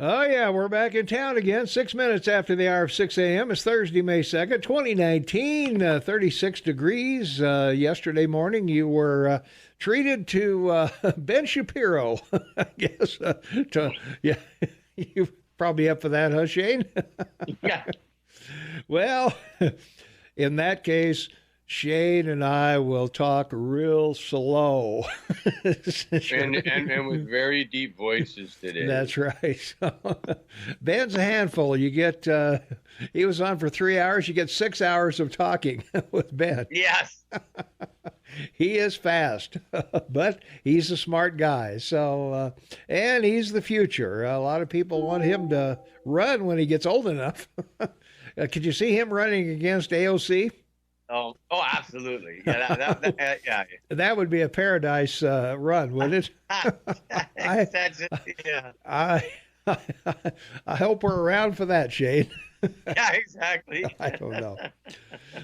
Oh, yeah, we're back in town again. 6 minutes after the hour of 6 a.m. It's Thursday, May 2nd, 2019, 36 degrees. Yesterday morning, you were treated to Ben Shapiro, I guess. Yeah, you probably up for that, huh, Shane? Yeah. Well, in that case, Shane and I will talk real slow. And with very deep voices today. That's right. Ben's a handful. You get, he was on for 3 hours. You get 6 hours of talking with Ben. Yes. He is fast, but he's a smart guy. So, and he's the future. A lot of people want him to run when he gets old enough. Could you see him running against AOC? Oh, absolutely. Yeah, yeah. That would be a paradise run, wouldn't it? That's it. Yeah. I, I hope we're around for that, Shane. Yeah, exactly. I don't know.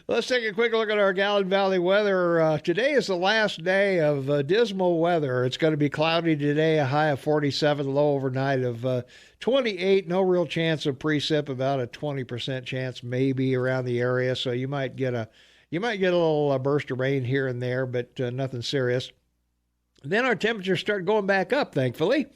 Let's take a quick look at our Gallen Valley weather. Today is the last day of dismal weather. It's going to be cloudy today, a high of 47, low overnight of 28. No real chance of precip, about a 20% chance maybe around the area. So you might get a little burst of rain here and there, but nothing serious. Then our temperatures start going back up, thankfully.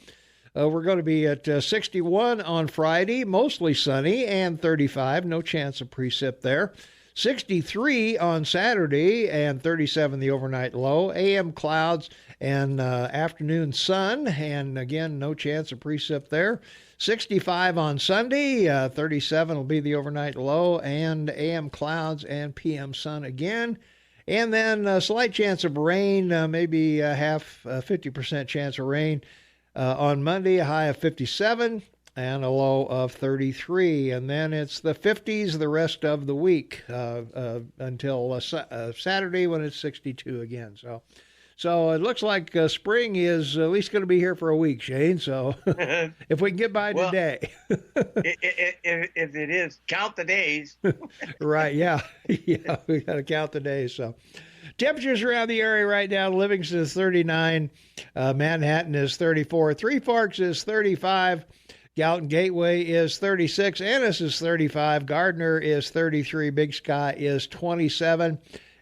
We're going to be at 61 on Friday, mostly sunny, and 35. No chance of precip there. 63 on Saturday, and 37 the overnight low. AM clouds and afternoon sun, and again, no chance of precip there. 65 on Sunday, 37 will be the overnight low, and AM clouds and PM sun again. And then a slight chance of rain, maybe half, 50% chance of rain. On Monday, a high of 57 and a low of 33. And then it's the 50s the rest of the week until Saturday when it's 62 again. So it looks like spring is at least going to be here for a week, Shane. So if we can get by today. If it is, count the days. Right, yeah. Yeah, we got to count the days. So temperatures around the area right now: Livingston is 39, Manhattan is 34, Three Forks is 35, Gallatin Gateway is 36, Ennis is 35, Gardner is 33, Big Sky is 27,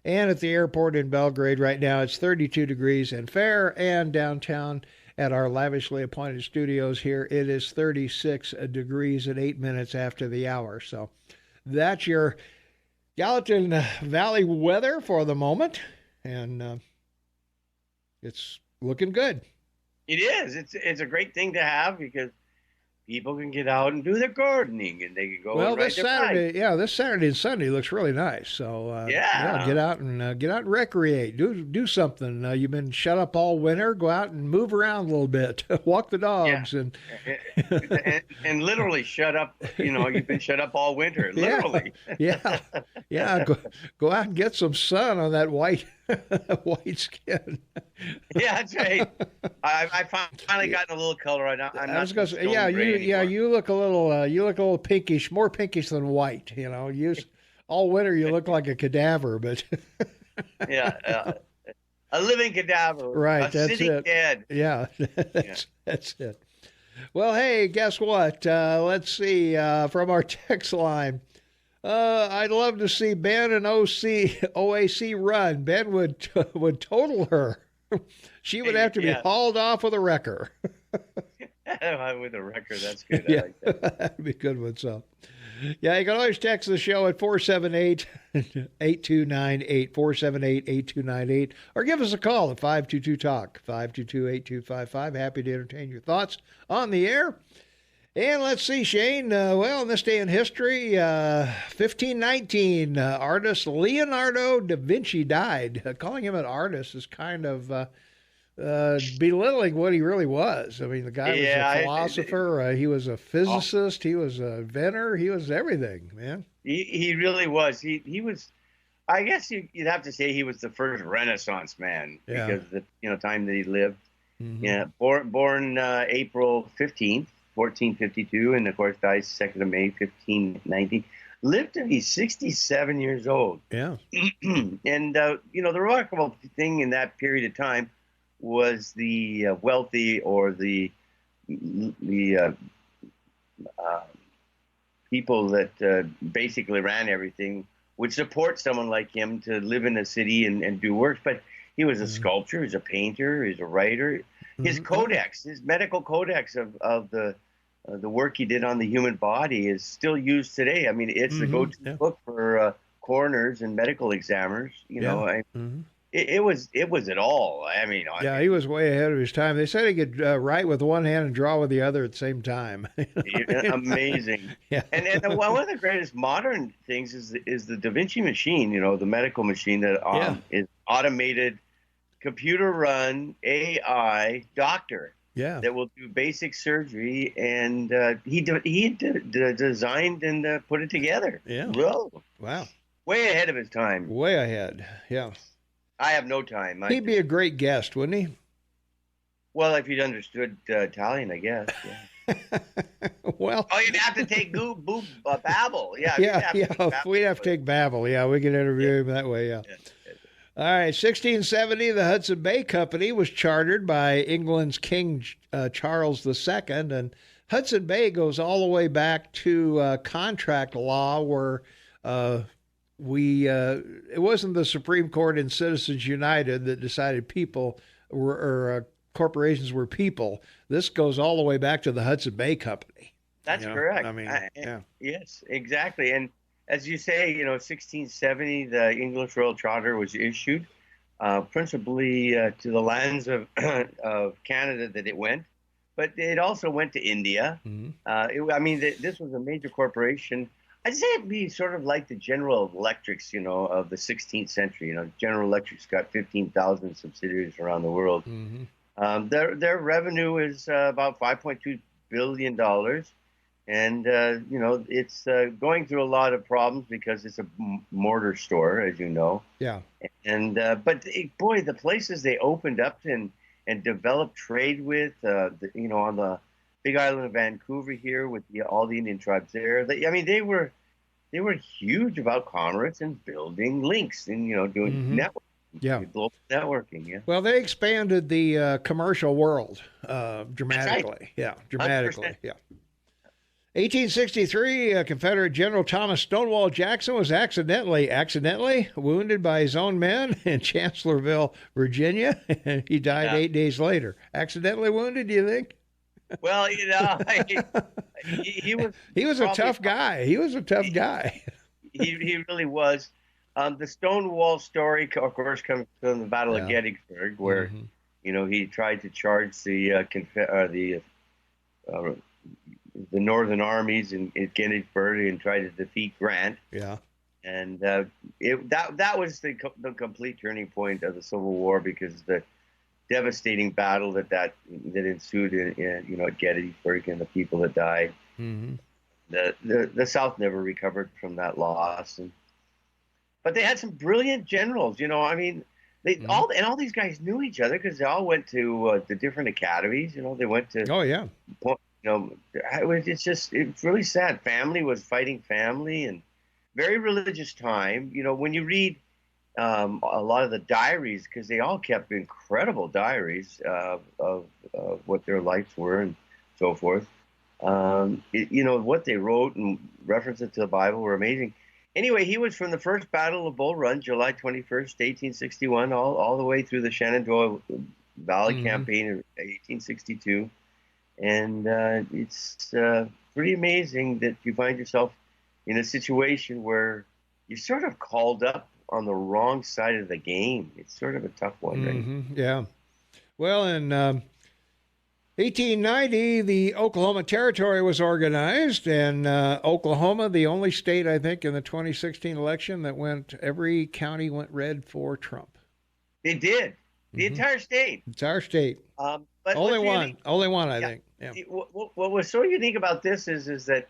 and at the airport in Belgrade right now it's 32 degrees and fair, and downtown at our lavishly appointed studios here it is 36 degrees at 8 minutes after the hour. So that's your Gallatin Valley weather for the moment, and it's looking good. It is. It's a great thing to have because people can get out and do their gardening, and they can go. Well, and ride this their Saturday, bike. yeah, this Saturday and Sunday looks really nice. So Yeah. get out and recreate, do something. You've been shut up all winter. Go out and move around a little bit, walk the dogs, and literally shut up. You've been shut up all winter. Literally. yeah. Go out and get some sun on that white skin. Yeah, that's right. I finally gotten a little color. I was going to say, you look a little pinkish, more pinkish than white. All winter you look like a cadaver, but yeah, a living cadaver, right? That's sitting it. Dead. Yeah, that's it. Well, hey, guess what? Let's see from our text line. I'd love to see Ben and OAC run. Ben would total her. She would have to be hauled off with a wrecker. With a wrecker, that's good. Yeah, I like that. that'd be a good one. So, yeah, you can always text the show at 478-8298, 478-8298, or give us a call at 522-TALK, 522-8255. Happy to entertain your thoughts on the air. And let's see, Shane, in this day in history, 1519, artist Leonardo da Vinci died. Calling him an artist is kind of belittling what he really was. I mean, the guy was a philosopher, he was a physicist, he was a inventor, he was everything, man. He really was. He was, I guess you'd have to say he was the first Renaissance man because of the time that he lived. Mm-hmm. Yeah, born April 15th. 1452, and of course died 2nd of May, 1590. Lived to be 67 years old. Yeah. And, the remarkable thing in that period of time was the wealthy or the people that basically ran everything would support someone like him to live in a city and do work. But he was a sculptor, he's a painter, he's a writer. His codex, his medical codex of the work he did on the human body is still used today. I mean, it's the go-to book for coroners and medical examiners. You know, it was it all. I mean, he was way ahead of his time. They said he could write with one hand and draw with the other at the same time. Amazing. Yeah. And one of the greatest modern things is the Da Vinci machine. You know, the medical machine that is automated, computer-run AI doctor. Yeah. That will do basic surgery, and he designed and put it together. Yeah. Whoa. Wow. Way ahead of his time. Way ahead. Yeah. I have no time. He'd be a great guest, wouldn't he? Well, if he'd understood Italian, I guess. Yeah. Well. Oh, you'd have to take Babel. Yeah. We'd have to take Babel. Yeah, we could interview him that way. Yeah. All right, 1670, the Hudson Bay Company was chartered by England's King Charles II, and Hudson Bay goes all the way back to contract law, where it wasn't the Supreme Court in Citizens United that decided people or corporations were people. This goes all the way back to the Hudson Bay Company. That's correct. I mean, yes, exactly, and. As you say, 1670, the English Royal Charter was issued, principally to the lands of Canada that it went, but it also went to India. This was a major corporation. I'd say it'd be sort of like the General Electrics, of the 16th century. General Electric's got 15,000 subsidiaries around the world. Their revenue is about $5.2 billion. And, it's going through a lot of problems because it's a mortar store, as you know. Yeah. And but the places they opened up and developed trade with, on the Big Island of Vancouver here with all the Indian tribes there. They were huge about commerce and building links and doing networking, global networking. Yeah. Well, they expanded the commercial world dramatically. Right. Yeah, dramatically. 100%. Yeah. 1863, Confederate General Thomas Stonewall Jackson was accidentally wounded by his own men in Chancellorsville, Virginia, and he died 8 days later. Accidentally wounded, do you think? Well, he was a tough guy. He was a tough guy. He really was. The Stonewall story, of course, comes from the Battle of Gettysburg, where he tried to charge the Northern armies in Gettysburg and try to defeat Grant. Yeah. And that was the complete turning point of the Civil War, because the devastating battle that ensued at Gettysburg and the people that died. The South never recovered from that loss. But they had some brilliant generals. All these guys knew each other because they all went to the different academies. They went to. Oh yeah. It's really sad. Family was fighting family, and very religious time. When you read a lot of the diaries, because they all kept incredible diaries of what their lives were and so forth. What they wrote and references to the Bible were amazing. Anyway, he was from the first Battle of Bull Run, July 21st, 1861, all the way through the Shenandoah Valley campaign of 1862. And it's pretty amazing that you find yourself in a situation where you're sort of called up on the wrong side of the game. It's sort of a tough one, right? Yeah. Well, in 1890, the Oklahoma Territory was organized, and Oklahoma, the only state, I think, in the 2016 election that every county went red for Trump. They did. The entire state. Entire state. But only one, I think. Yeah. What was so unique about this is that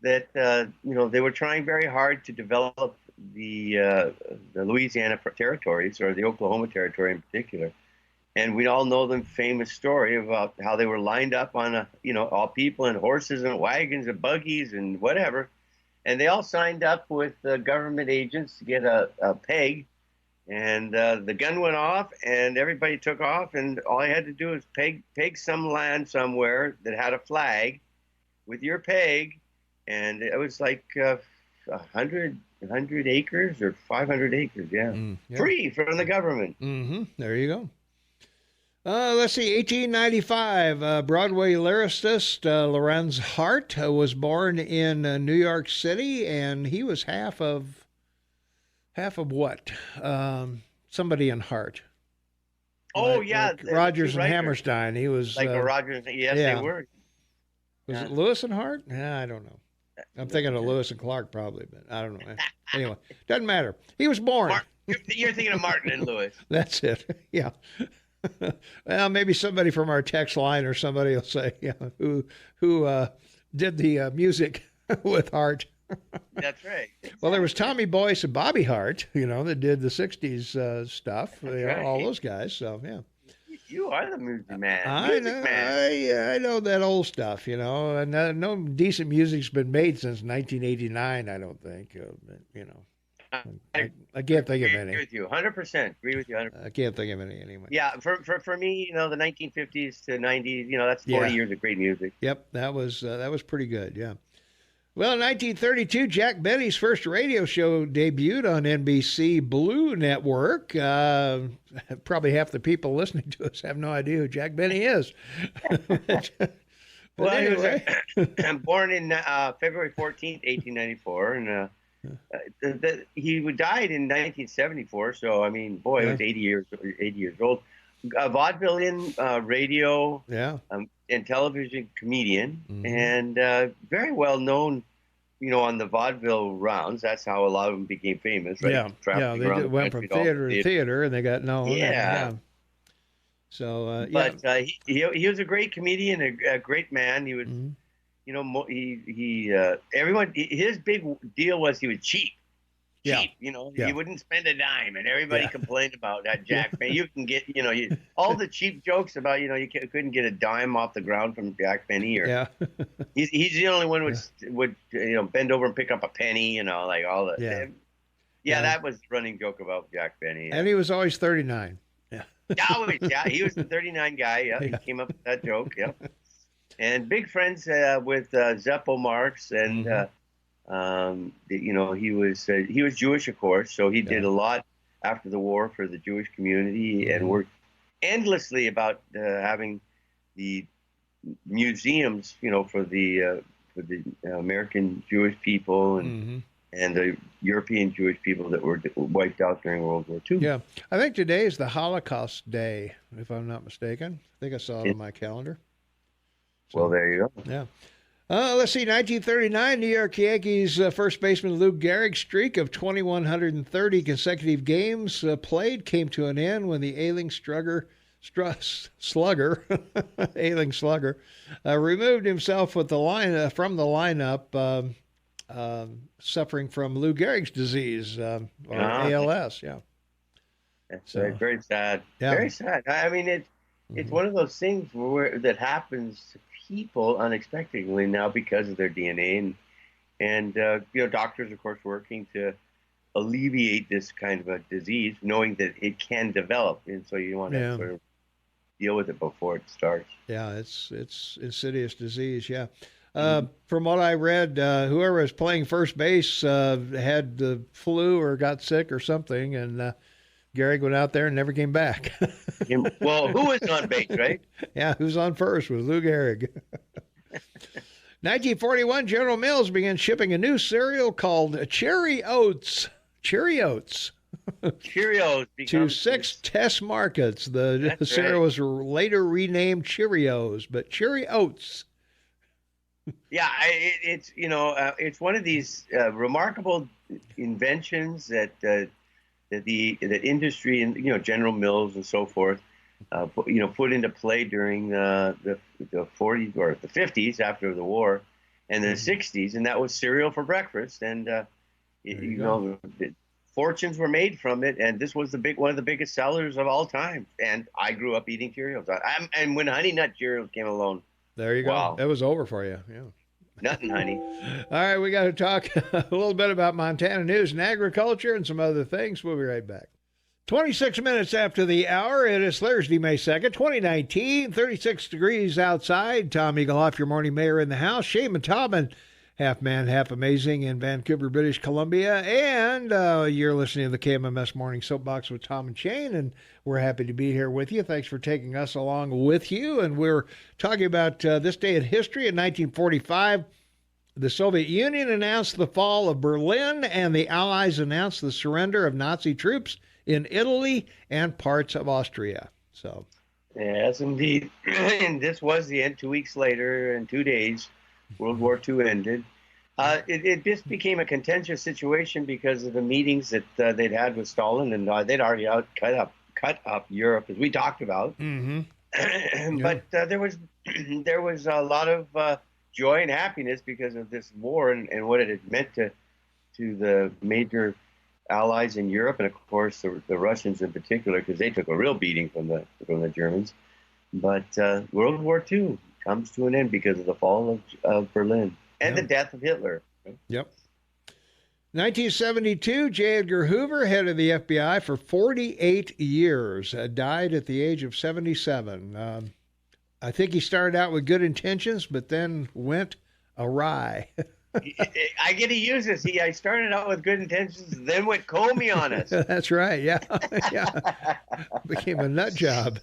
they were trying very hard to develop the Louisiana territories, or the Oklahoma Territory in particular, and we all know the famous story about how they were lined up on all people and horses and wagons and buggies and whatever, and they all signed up with government agents to get a peg. And the gun went off, and everybody took off, and all I had to do was peg some land somewhere that had a flag with your peg, and it was like 100 acres or 500 acres, Yeah. Free from the government. There you go. Let's see, 1895, Broadway lyricist Lorenz Hart was born in New York City, and he was half of what? Somebody in Hart. Oh, like Rodgers and Hammerstein. He was like Rodgers. Yes, they were. Was it Lewis and Hart? Yeah, I don't know. I'm thinking of Lewis and Clark probably, but I don't know. Anyway, doesn't matter. He was born. You're thinking of Martin and Lewis. That's it. Yeah. Well, maybe somebody from our text line or somebody will say, who did the music with Hart. That's right. Exactly. Well, there was Tommy Boyce and Bobby Hart, that did the 60s stuff. Right. All those guys. So, yeah. You are the music man. I know that old stuff, and no decent music's been made since 1989, I don't think. I can't think of any. Agree with you, 100%. Agree with you, 100%. I can't think of any anyway. Yeah, for me, the 1950s to 90s, that's 40 years of great music. Yep, that was pretty good. Yeah. Well, in 1932, Jack Benny's first radio show debuted on NBC Blue Network. Probably half the people listening to us have no idea who Jack Benny is. Well, anyway. I'm born in February 14th, 1894, and he died in 1974. So, I mean, boy, he was 80 years old. A vaudevillian, radio, and television comedian, and very well known, on the vaudeville rounds. That's how a lot of them became famous. Right? They went from theater to theater, and they got known. Yeah. So, but he was a great comedian, a great man. He was, everyone. His big deal was he was cheap. He wouldn't spend a dime, and everybody complained about that Jack Benny. You can get, all the cheap jokes about, you couldn't get a dime off the ground from Jack Benny, or he's the only one would bend over and pick up a penny, like all that. That was the running joke about Jack Benny. And he was always 39. He was the 39 guy. Yeah, he came up with that joke. Yeah, and big friends with Zeppo Marx and. He was Jewish, of course, so he did a lot after the war for the Jewish community and worked endlessly about having the museums, for the American Jewish people and the European Jewish people that were wiped out during World War II. Yeah, I think today is the Holocaust Day, if I'm not mistaken. I think I saw it on my calendar. So, well, there you go. Yeah. Let's see, 1939, New York Yankees first baseman Lou Gehrig's streak of 2,130 consecutive games played came to an end when the ailing slugger removed himself from the lineup, suffering from Lou Gehrig's disease, or ALS. Yeah, that's very sad. Yeah. Very sad. I mean, it's one of those things that happens to people unexpectedly now because of their DNA, and doctors, of course, working to alleviate this kind of a disease, knowing that it can develop, and so you want to sort of deal with it before it starts. Yeah, it's insidious disease. Yeah. From what I read, whoever was playing first base had the flu or got sick or something, and Gehrig went out there and never came back. Well, who was on base, right? Yeah, who's on first was Lou Gehrig. 1941, General Mills began shipping a new cereal called Cherry Oats. Cheerios to 6 test markets. The cereal was later renamed Cheerios, but Cherry Oats. Yeah, it's one of these remarkable inventions that industry and General Mills and so forth put into play during the 40s or the 50s after the war, and the 60s, and that was cereal for breakfast, and fortunes were made from it, and this was one of the biggest sellers of all time. And I grew up eating Cheerios, and when Honey Nut Cheerios came along, there you go. It was over for you. Yeah. Nothing, honey. All right, we got to talk a little bit about Montana news and agriculture and some other things. We'll be right back. 26 minutes after the hour. It is Thursday, May 2nd, 2019. 36 degrees outside. Tom Eaglehoff, your morning mayor in the house. Shane Taubman half man, half amazing in Vancouver, British Columbia. And you're listening to the KMMS Morning Soapbox with Tom and Shane, and we're happy to be here with you. Thanks for taking us along with you. And we're talking about this day in history. In 1945, the Soviet Union announced the fall of Berlin, and the Allies announced the surrender of Nazi troops in Italy and parts of Austria. So, yes, indeed. And this was the end. 2 weeks later, in 2 days, World War II ended. It just became a contentious situation because of the meetings that they'd had with Stalin, and they'd already cut up Europe, as we talked about. Mm-hmm. But there was a lot of joy and happiness because of this war and what it had meant to the major allies in Europe, and of course the Russians in particular, because they took a real beating from the Germans. But World War II comes to an end because of the fall of Berlin and the death of Hitler. Yep. 1972, J. Edgar Hoover, head of the FBI for 48 years, died at the age of 77. I think he started out with good intentions, but then went awry. I get to use this. I started out with good intentions, then went Comey on us. That's right. Yeah. Became a nut job.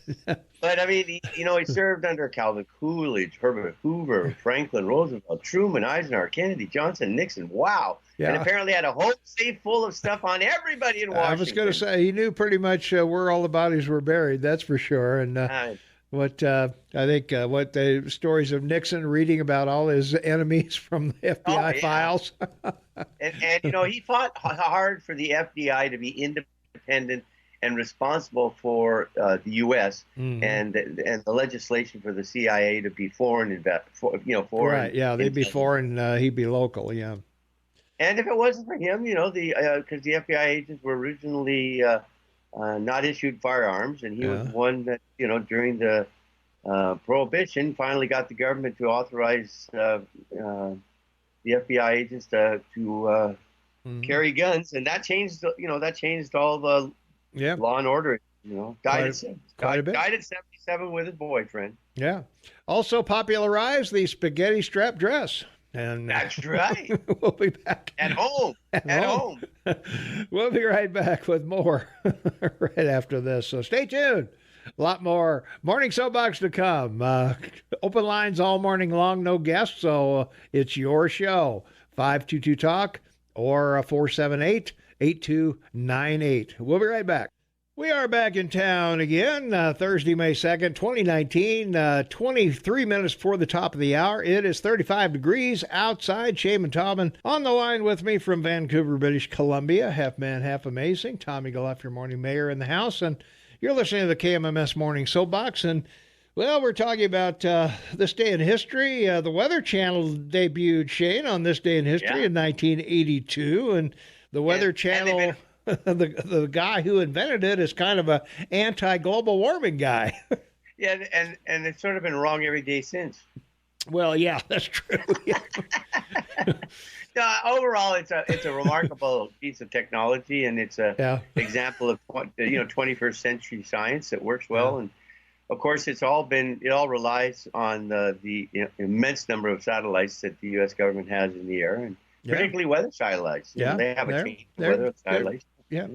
But I mean, he served under Calvin Coolidge, Herbert Hoover, Franklin Roosevelt, Truman, Eisenhower, Kennedy, Johnson, Nixon. Wow. Yeah. And apparently had a whole safe full of stuff on everybody in Washington. I was going to say, he knew pretty much where all the bodies were buried. That's for sure. And what the stories of Nixon reading about all his enemies from the FBI files. and he fought hard for the FBI to be independent and responsible for the U.S. And the legislation for the CIA to be foreign. Right? Yeah, they'd be foreign. He'd be local. Yeah. And if it wasn't for him, because the FBI agents were originally not issued firearms, and he was one that during the Prohibition finally got the government to authorize the FBI agents to carry guns, and that changed all the law and order. Died at 77 with his boyfriend. Yeah. Also popularized the spaghetti strap dress. And that's right. We'll be back at home. At home. We'll be right back with more right after this. So stay tuned. A lot more Morning Soapbox to come. Open lines all morning long, no guests, so it's your show. 522-TALK or 478-8298. We'll be right back. We are back in town again, Thursday, May 2nd, 2019, 23 minutes before the top of the hour. It is 35 degrees outside. Shane and Tobin on the line with me from Vancouver, British Columbia. Half man, half amazing. Tommy Gillette, your morning mayor in the house. And you're listening to the KMMS Morning Soapbox. And, well, we're talking about this day in history. The Weather Channel debuted, Shane, on this day in history in 1982. And the Weather Channel... The guy who invented it is kind of a anti-global warming guy. Yeah, and it's sort of been wrong every day since. Well, yeah, that's true. Yeah. Overall, it's a remarkable piece of technology, and it's a example of 21st century science that works well. And of course, it all relies on the immense number of satellites that the U.S. government has in the air, and particularly weather satellites. They have a change of weather satellites. Yeah.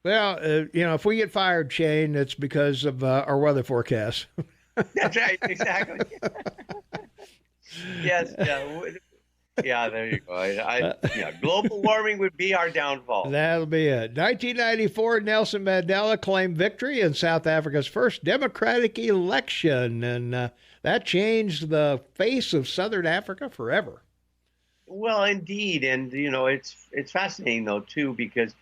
Well, if we get fired, Shane, it's because of our weather forecast. That's right. Exactly. Yes. Yeah, there you go. Global warming would be our downfall. That'll be it. 1994, Nelson Mandela claimed victory in South Africa's first democratic election, and that changed the face of Southern Africa forever. Well, indeed, and it's fascinating though too, because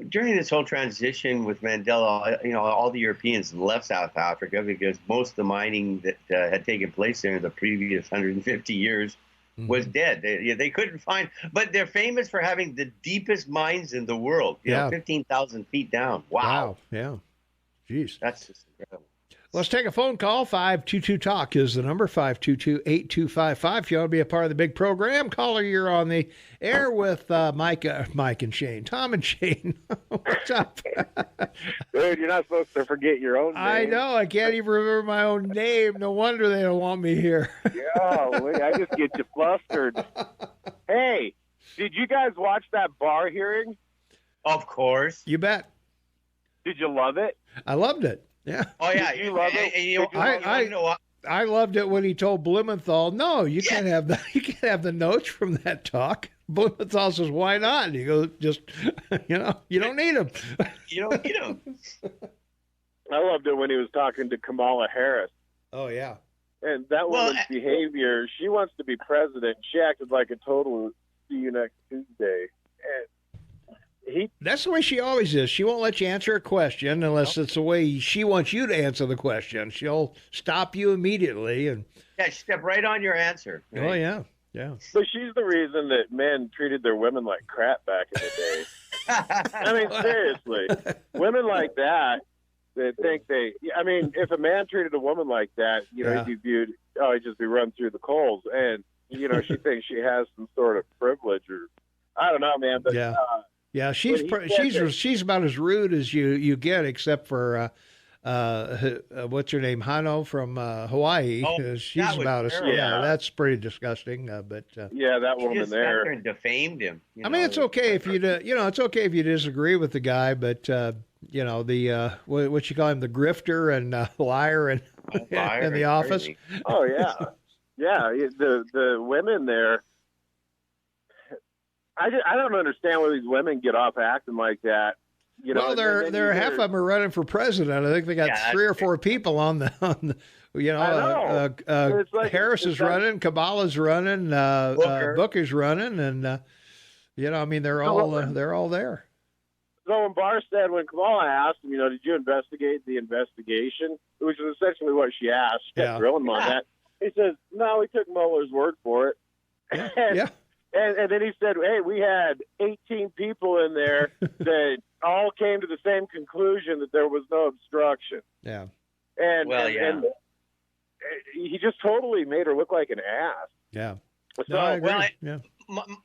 during this whole transition with Mandela, all the Europeans left South Africa because most of the mining that had taken place there in the previous 150 years was dead. They couldn't find, but they're famous for having the deepest mines in the world. 15,000 feet down. Wow. Yeah. Jeez. That's just incredible. Let's take a phone call. 522-TALK is the number, 522-8255. If you want to be a part of the big program, caller, you're on the air with Mike and Shane. Tom and Shane. What's up? Dude, you're not supposed to forget your own name. I know. I can't even remember my own name. No wonder they don't want me here. Yeah, I just get you flustered. Hey, Hey, did you guys watch that Barr hearing? Of course. You bet. Did you love it? I loved it. Yeah. Oh yeah, you love it. You know what? I loved it when he told Blumenthal, "No, you can't have the notes from that talk." Blumenthal says, "Why not?" And he goes, "Just you don't need them." You don't need them. I loved it when he was talking to Kamala Harris. Oh yeah. And that woman's behavior, she wants to be president. She acted like a total see you next Tuesday. And that's the way she always is. She won't let you answer a question unless it's the way she wants you to answer the question. She'll stop you immediately and step right on your answer. Right? Oh yeah. Yeah. So she's the reason that men treated their women like crap back in the day. I mean, seriously. Women like that think if a man treated a woman like that, he'd be viewed, he'd just be run through the coals. And, she thinks she has some sort of privilege or, I don't know, man. But, yeah, she's about as rude as you get, except for what's her name, Hano from Hawaii. She's about as that's pretty disgusking. But that woman there and defamed him. I mean, it's okay if it's okay if you disagree with the guy, but what you call him, the grifter and liar and in the office. Crazy. Oh yeah, yeah. The women there. I don't understand why these women get off acting like that. Well, they're half of them are running for president. I think they got 3 or 4 people on the Harris is running, Kamala's running, Booker's running, and they're all there. So when Barr said, when Kamala asked him, did you investigate the investigation, which is essentially what she asked, she kept grilling him on that. He says, no, we took Mueller's word for it. And then he said, hey, we had 18 people in there that all came to the same conclusion that there was no obstruction. Yeah. And he just totally made her look like an ass. Yeah. So, no, I agree.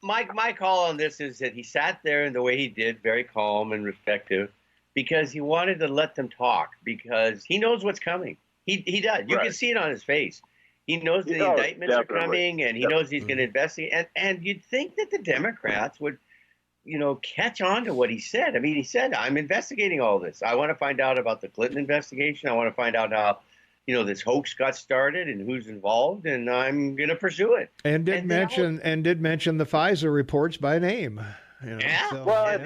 My call on this is that he sat there in the way he did, very calm and respectful, because he wanted to let them talk, because he knows what's coming. He does. You can see it on his face. He knows the indictments are coming, and he knows he's going to investigate. And you'd think that the Democrats would, catch on to what he said. I mean, he said, I'm investigating all this. I want to find out about the Clinton investigation. I want to find out how, this hoax got started and who's involved, and I'm going to pursue it. And did mention the Pfizer reports by name. I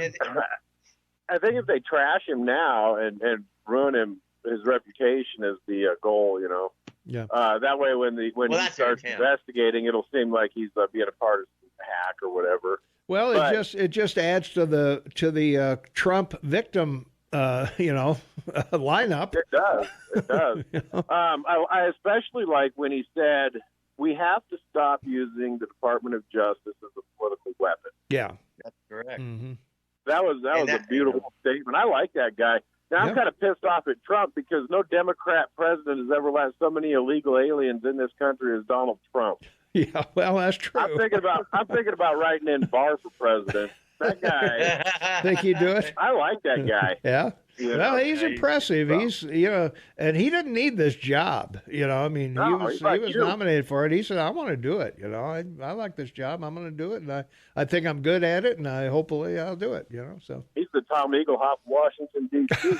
think if they trash him now and ruin his reputation as the goal, that way when he starts investigating, it'll seem like he's being a partisan hack or whatever. Well, it just adds to the Trump victim lineup. It does. I especially like when he said we have to stop using the Department of Justice as a political weapon. Yeah, that's correct. Mm-hmm. That was a beautiful statement. I like that guy. Now, I'm kind of pissed off at Trump because no Democrat president has ever let so many illegal aliens in this country as Donald Trump. Yeah, well, that's true. I'm thinking about writing in Barr for president. That guy. Think he'd do it? I like that guy. Yeah. Well, he's impressive. He's and he didn't need this job. He was nominated for it. He said, "I want to do it. I like this job. I'm going to do it, and I think I'm good at it, and hopefully I'll do it." So he's the Tom Eaglehoff of Washington D.C.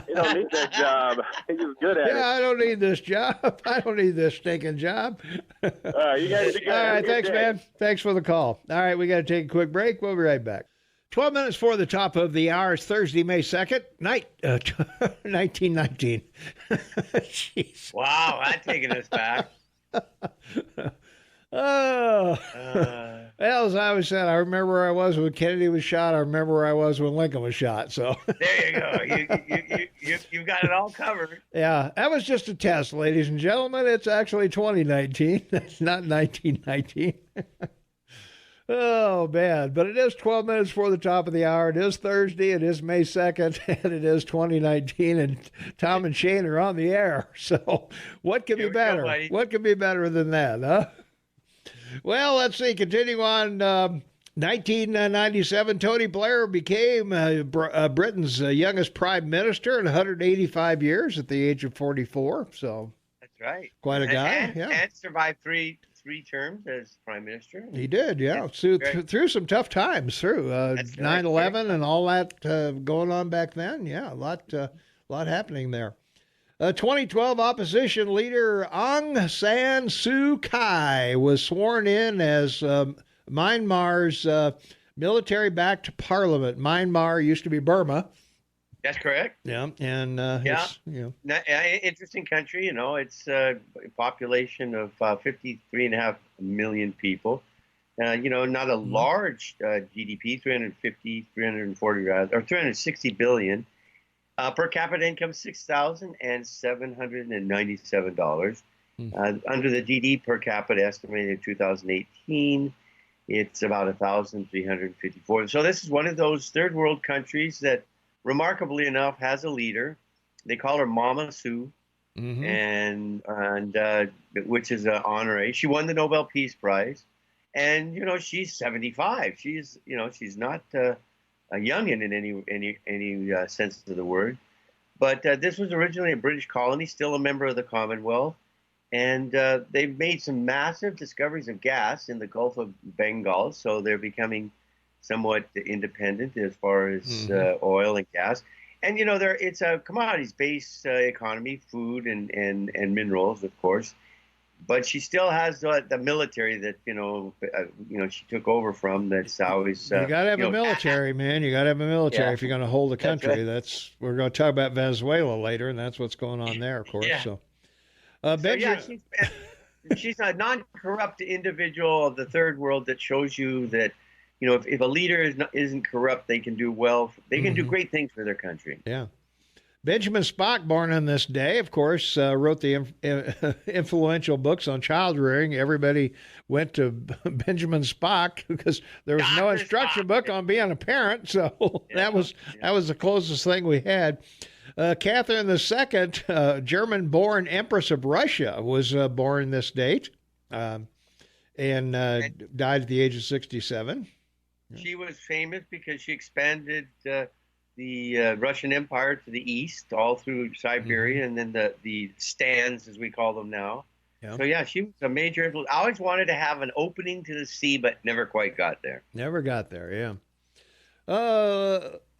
He don't need that job. He's good at it. Yeah, I don't need this job. I don't need this stinking job. You guys be good. All right, thanks, man. Thanks for the call. All right, we got to take a quick break. We'll be right back. 12 minutes for the top of the hour. It's Thursday, May 2nd, 1919. Jeez. Wow, I'm taking us back. Well, as I always said, I remember where I was when Kennedy was shot. I remember where I was when Lincoln was shot. So there you go. You got it all covered. Yeah, that was just a test, ladies and gentlemen. It's actually 2019. It's not 1919. Oh, man. But it is 12 minutes for the top of the hour. It is Thursday. It is May 2nd, and it is 2019, and Tom and Shane are on the air. So what could be better? What could be better than that, huh? Well, let's see. Continuing on, 1997, Tony Blair became Britain's youngest prime minister in 185 years at the age of 44. So that's right. Quite a guy. And survived three 3 terms as prime minister. He did, yeah. Through some tough times, through 9/11 and all that going on back then. Yeah, a lot happening there. 2012 opposition leader Aung San Suu Kyi was sworn in as Myanmar's military-backed parliament. Myanmar used to be Burma. That's correct. Yeah, and interesting country. It's a population of 53.5 million people. Not a large GDP, 340 rather, or 360 billion. Per capita income $6,797. Under the GDP per capita estimated in 2018, it's about 1,354. So this is one of those third world countries that, remarkably enough, has a leader. They call her Mama Sue, and which is an honorary. She won the Nobel Peace Prize, and she's 75. She's not a youngin in any sense of the word. But this was originally a British colony, still a member of the Commonwealth, and they've made some massive discoveries of gas in the Gulf of Bengal, so they're becoming somewhat independent as far as oil and gas. And, it's a commodities-based economy, food and minerals, of course. But she still has the military that, she took over from. That's always... you got to have a military, man. You got to have a military if you're going to hold a country. We're going to talk about Venezuela later, and that's what's going on there, of course. Yeah. So, she's a non-corrupt individual of the third world that shows you that, if a leader isn't corrupt, they can do well. They can do great things for their country. Yeah. Benjamin Spock, born on this day, of course, wrote the influential books on child rearing. Everybody went to Benjamin Spock because there was no instruction book on being a parent. So that was the closest thing we had. Catherine II, German-born Empress of Russia, was born this date and died at the age of 67. She was famous because she expanded the Russian Empire to the east, all through Siberia, and then the stands, as we call them now. Yeah. So, she was a major influence. I always wanted to have an opening to the sea, but never quite got there. Never got there, yeah.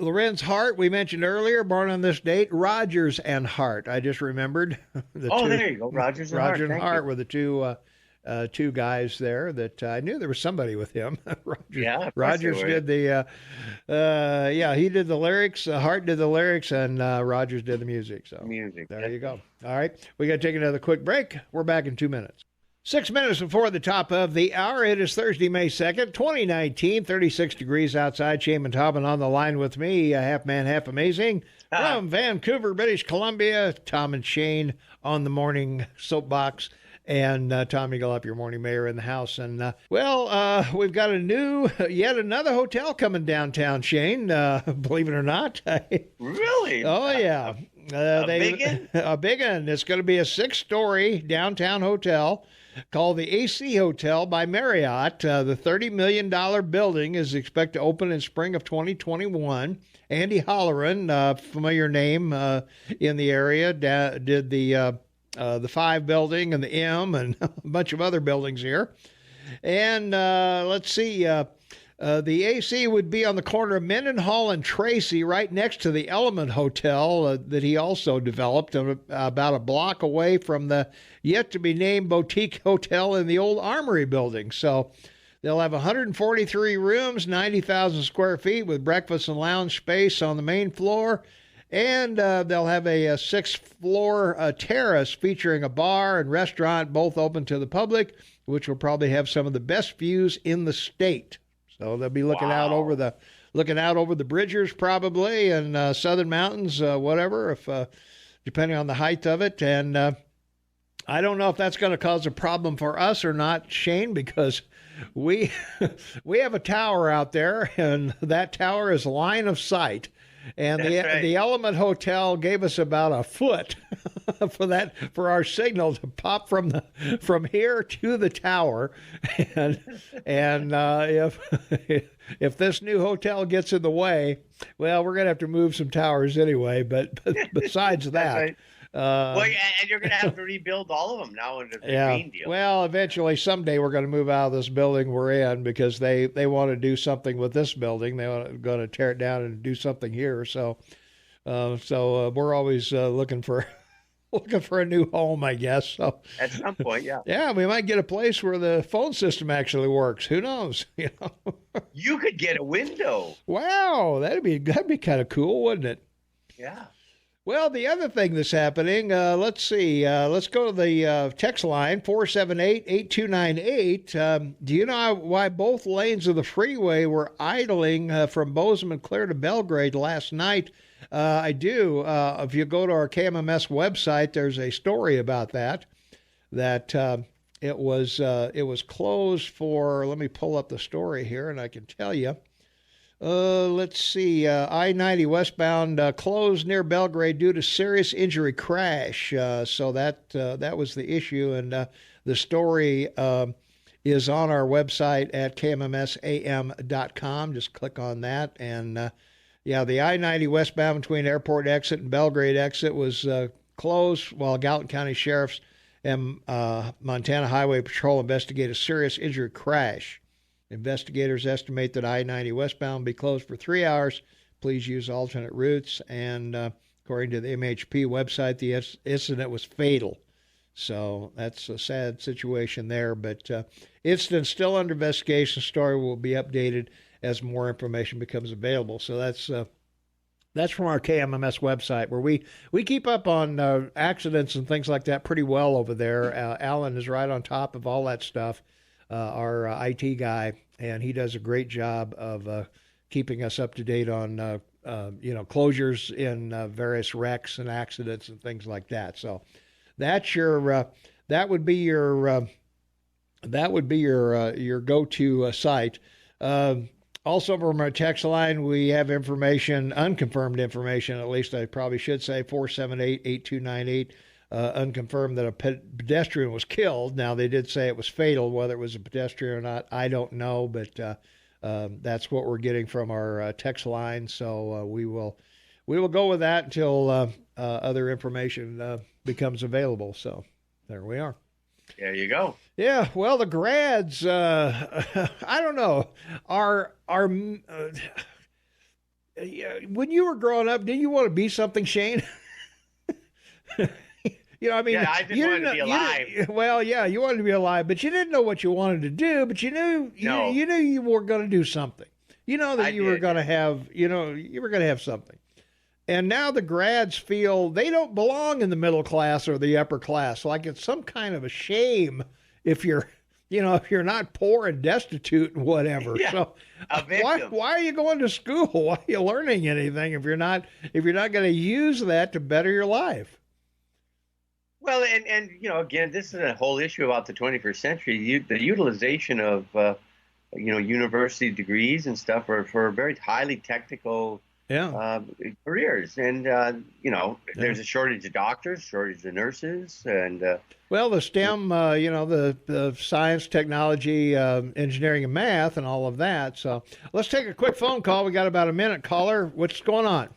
Lorenz Hart, we mentioned earlier, born on this date. Rogers and Hart, I just remembered. There you go. Rogers and Hart. Rogers and Hart were the two guys there that I knew there was somebody with him. Rogers did the, he did the lyrics. Hart did the lyrics, and Rogers did the music. So there you go. All right, we got to take another quick break. We're back in 2 minutes. 6 minutes before the top of the hour. It is Thursday, May 2nd, 2019, 36 degrees outside. Shane and Tobin on the line with me, half man, half amazing. From Vancouver, British Columbia, Tom and Shane on the morning soapbox. And Tom Eagle up, your morning mayor in the house. And, we've got yet another hotel coming downtown, Shane, believe it or not. Really? Oh, yeah. A big one? A big one. It's going to be a 6-story downtown hotel called the AC Hotel by Marriott. The $30 million building is expected to open in spring of 2021. Andy Holleran, familiar name in the area, did the 5 building and the M and a bunch of other buildings here. And let's see, the AC would be on the corner of Mendenhall and Tracy, right next to the Element Hotel that he also developed, about a block away from the yet-to-be-named boutique hotel in the old Armory building. So they'll have 143 rooms, 90,000 square feet with breakfast and lounge space on the main floor. And they'll have a 6th-floor terrace featuring a bar and restaurant, both open to the public, which will probably have some of the best views in the state. So they'll be looking out over the Bridgers probably, and Southern Mountains, whatever, if depending on the height of it. And I don't know if that's going to cause a problem for us or not, Shane, because we have a tower out there, and that tower is line of sight. And the Element Hotel gave us about a foot for our signal to pop from here to the tower, and if this new hotel gets in the way, well, we're gonna have to move some towers anyway. But besides that, Well, and you're going to have to rebuild all of them now under the Green Deal. Well, eventually, someday we're going to move out of this building we're in because they want to do something with this building. They're going to tear it down and do something here. So we're always looking for a new home, I guess. So at some point, yeah. Yeah, we might get a place where the phone system actually works. Who knows? You could get a window. Wow, that'd be kind of cool, wouldn't it? Yeah. Well, the other thing that's happening, let's see. Let's go to the text line, 478-8298. Do you know why both lanes of the freeway were idling from Bozeman clear to Belgrade last night? I do. If you go to our KMMS website, there's a story about that it was closed for, let me pull up the story here and I can tell you. Let's see. I-90 westbound closed near Belgrade due to serious injury crash. So that was the issue, and the story is on our website at kmmsam.com. Just click on that, and the I-90 westbound between Airport exit and Belgrade exit was closed while Gallatin County Sheriff's and Montana Highway Patrol investigate a serious injury crash. Investigators estimate that I-90 westbound will be closed for 3 hours. Please use alternate routes. And according to the MHP website, the incident was fatal. So that's a sad situation there. But incident still under investigation. Story will be updated as more information becomes available. So that's from our KMMS website, where we keep up on accidents and things like that pretty well over there. Alan is right on top of all that stuff. Our IT guy, and he does a great job of keeping us up to date on closures in various wrecks and accidents and things like that. So that's that would be your go-to site. Also from our text line, we have information, unconfirmed information, at least I probably should say, 478-8298. Unconfirmed that a pedestrian was killed. Now, they did say it was fatal. Whether it was a pedestrian or not, I don't know, but that's what we're getting from our text line. So we will go with that until other information becomes available. So there we are. There you go. Yeah, well, the grads, I don't know, are when you were growing up, did you want to be something, Shane? I mean, I just wanted to be alive. Well, yeah, you wanted to be alive, but you didn't know what you wanted to do. But you knew you were going to do something. You know that you were going to have. You were going to have something. And now the grads feel they don't belong in the middle class or the upper class. Like it's some kind of a shame if you're not poor and destitute and whatever. Yeah, so why are you going to school? Why are you learning anything if you're not going to use that to better your life? Well, and again, this is a whole issue about the 21st century. The utilization of university degrees and stuff for very highly technical careers, and there's a shortage of doctors, shortage of nurses, and the STEM, the science, technology, engineering, and math, and all of that. So let's take a quick phone call. We got about a minute. Caller, what's going on?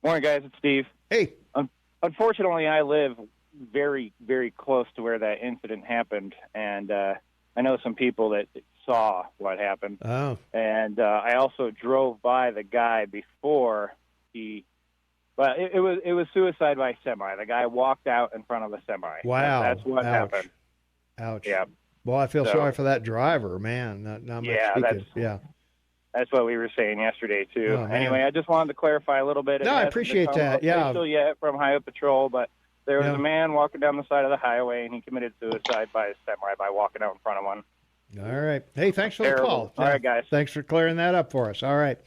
Morning, guys. It's Steve. Hey. Unfortunately, I live very, very close to where that incident happened, and I know some people that saw what happened. Oh. And I also drove by the guy before it was suicide by semi. The guy walked out in front of a semi. Wow. That's what happened. Ouch. Yeah. Well, I feel sorry for that driver, man. Not much That's what we were saying yesterday too. Oh, anyway, I just wanted to clarify a little bit. No, I appreciate that. Yeah. Still yet from Highway Patrol, but there was a man walking down the side of the highway, and he committed suicide by a semi by walking out in front of one. All right. Hey, thanks for the call. All right, guys. Thanks for clearing that up for us. All right.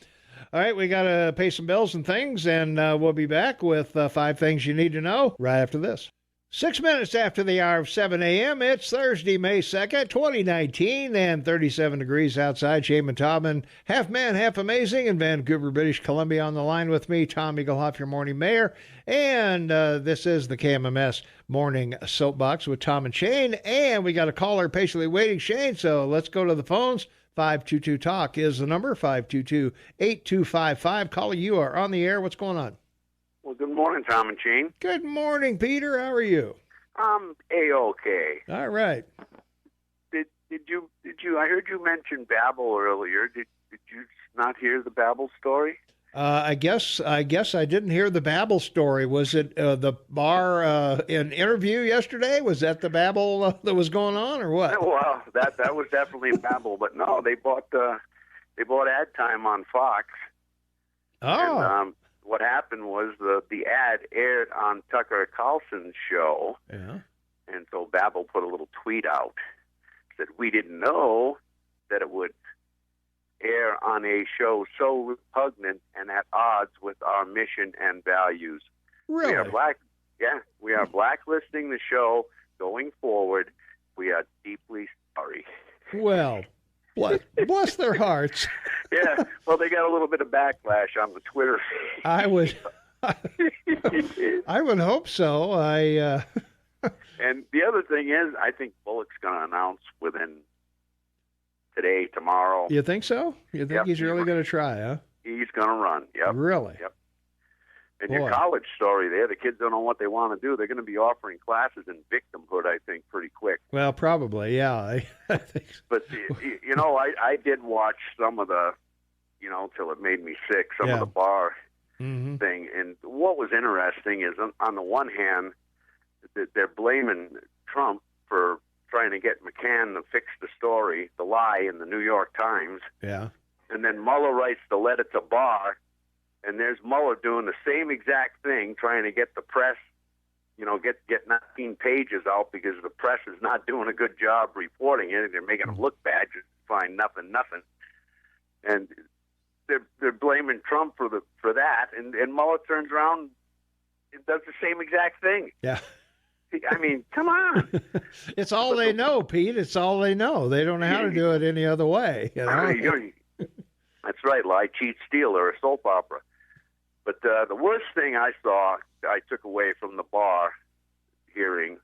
We got to pay some bills and things, and we'll be back with 5 things you need to know right after this. 6 minutes after the hour of 7 a.m., it's Thursday, May 2nd, 2019, and 37 degrees outside. Shaman Taubman, half man, half amazing, in Vancouver, British Columbia. On the line with me, Tom Eaglehoff, your morning mayor. And this is the KMMS Morning Soapbox with Tom and Shane. And we got a caller patiently waiting, Shane, so let's go to the phones. 522-TALK is the number, 522-8255. Caller, you are on the air. What's going on? Well, good morning, Tom and Gene. Good morning, Peter. How are you? I'm A-OK. All right. Did you? I heard you mention Babel earlier. Did you not hear the Babel story? I guess I didn't hear the Babel story. Was it the Barr an interview yesterday? Was that the Babel that was going on, or what? Well, that was definitely Babel, but no, they bought ad time on Fox. Oh. And, what happened was the ad aired on Tucker Carlson's show. Yeah. And so Babel put a little tweet out, said, "We didn't know that it would air on a show so repugnant and at odds with our mission and values. Really? We are blacklisting the show going forward. We are deeply sorry." Well, bless their hearts. Yeah, well, they got a little bit of backlash on the Twitter feed. I would hope so. And the other thing is, I think Bullock's going to announce within today, tomorrow. You think so? You think he's really going to try, huh? He's going to run. Yep. Really? Yep. And your college story there, the kids don't know what they want to do. They're going to be offering classes in victimhood, I think, pretty quick. Well, probably, yeah. I think so. But, I did watch some of the, till it made me sick, some of the Barr thing. And what was interesting is, on the one hand, they're blaming Trump for trying to get McCann to fix the story, the lie in the New York Times. Yeah. And then Mueller writes the letter to Barr, and there's Mueller doing the same exact thing, trying to get the press, get 19 pages out because the press is not doing a good job reporting it. They're making them look bad, just find nothing. And they're blaming Trump for that, and Mueller turns around and does the same exact thing. Yeah. I mean, come on. It's all they know, Pete. It's all they know. They don't know how to do it any other way. That's right. Lie, cheat, steal, or a soap opera. But the worst thing I took away from the Barr hearing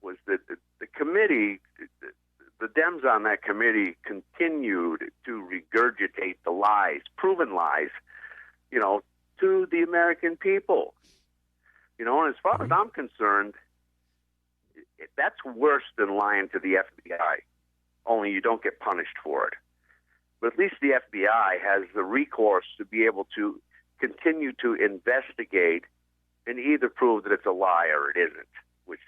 was that the committee, the Dems on that committee continued to regurgitate the lies, proven lies, to the American people. And as far as I'm concerned, that's worse than lying to the FBI, only you don't get punished for it. But at least the FBI has the recourse to be able to continue to investigate and either prove that it's a lie or it isn't, which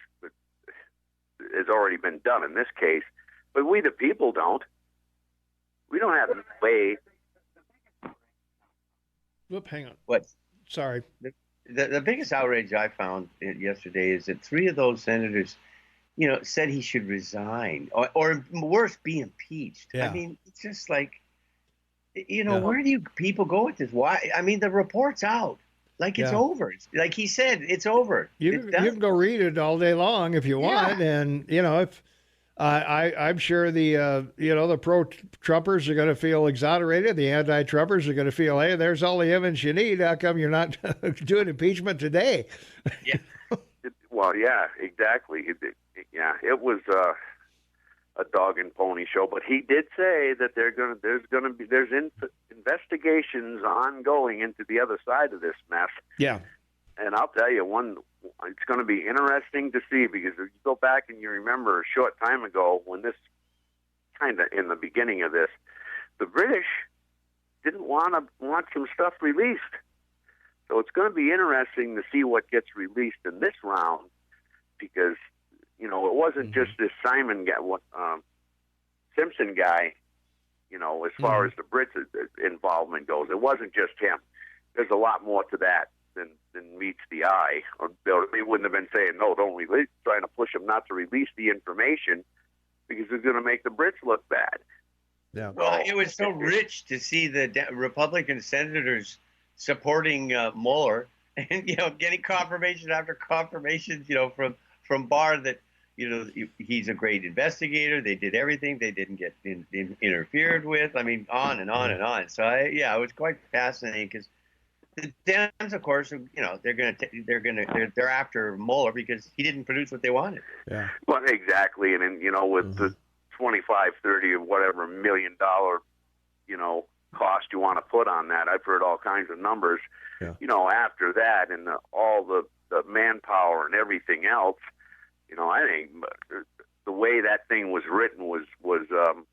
has already been done in this case. But we, the people, don't. We don't have a way. Whoop, hang on. What? Sorry. The biggest outrage I found yesterday is that 3 of those senators, said he should resign or worse, be impeached. Yeah. I mean, it's just like, where do you people go with this? Why? I mean, the report's out. Like, it's over. Like he said, it's over. You can go read it all day long if you want. And, if I'm sure the pro-Trumpers are going to feel exonerated. The anti-Trumpers are going to feel, hey, there's all the evidence you need. How come you're not doing impeachment today? Yeah. Well, yeah, exactly. It was a dog and pony show, but he did say that there's investigations ongoing into the other side of this mess. Yeah. And I'll tell you, it's going to be interesting to see, because if you go back and you remember a short time ago when this, kind of in the beginning of this, the British didn't want some stuff released. So it's going to be interesting to see what gets released in this round, because, it wasn't just this Simpson guy, as far as the Brits' involvement goes. It wasn't just him. There's a lot more to that than meets the eye. Or they wouldn't have been saying, no, don't release, trying to push them not to release the information because it's going to make the Brits look bad. Yeah. Well, it was so rich to see the Republican senators supporting Mueller and, getting confirmation after confirmation, from Barr that, he's a great investigator. They did everything. They didn't get interfered with. I mean, on and on and on. So it was quite fascinating, because the Dems, of course, they're after Mueller because he didn't produce what they wanted. Yeah. Well, exactly. And then, with the 25, 30 or whatever $1 million, cost you want to put on that. I've heard all kinds of numbers. Yeah. After that and all the manpower and everything else, I think the way that thing was written was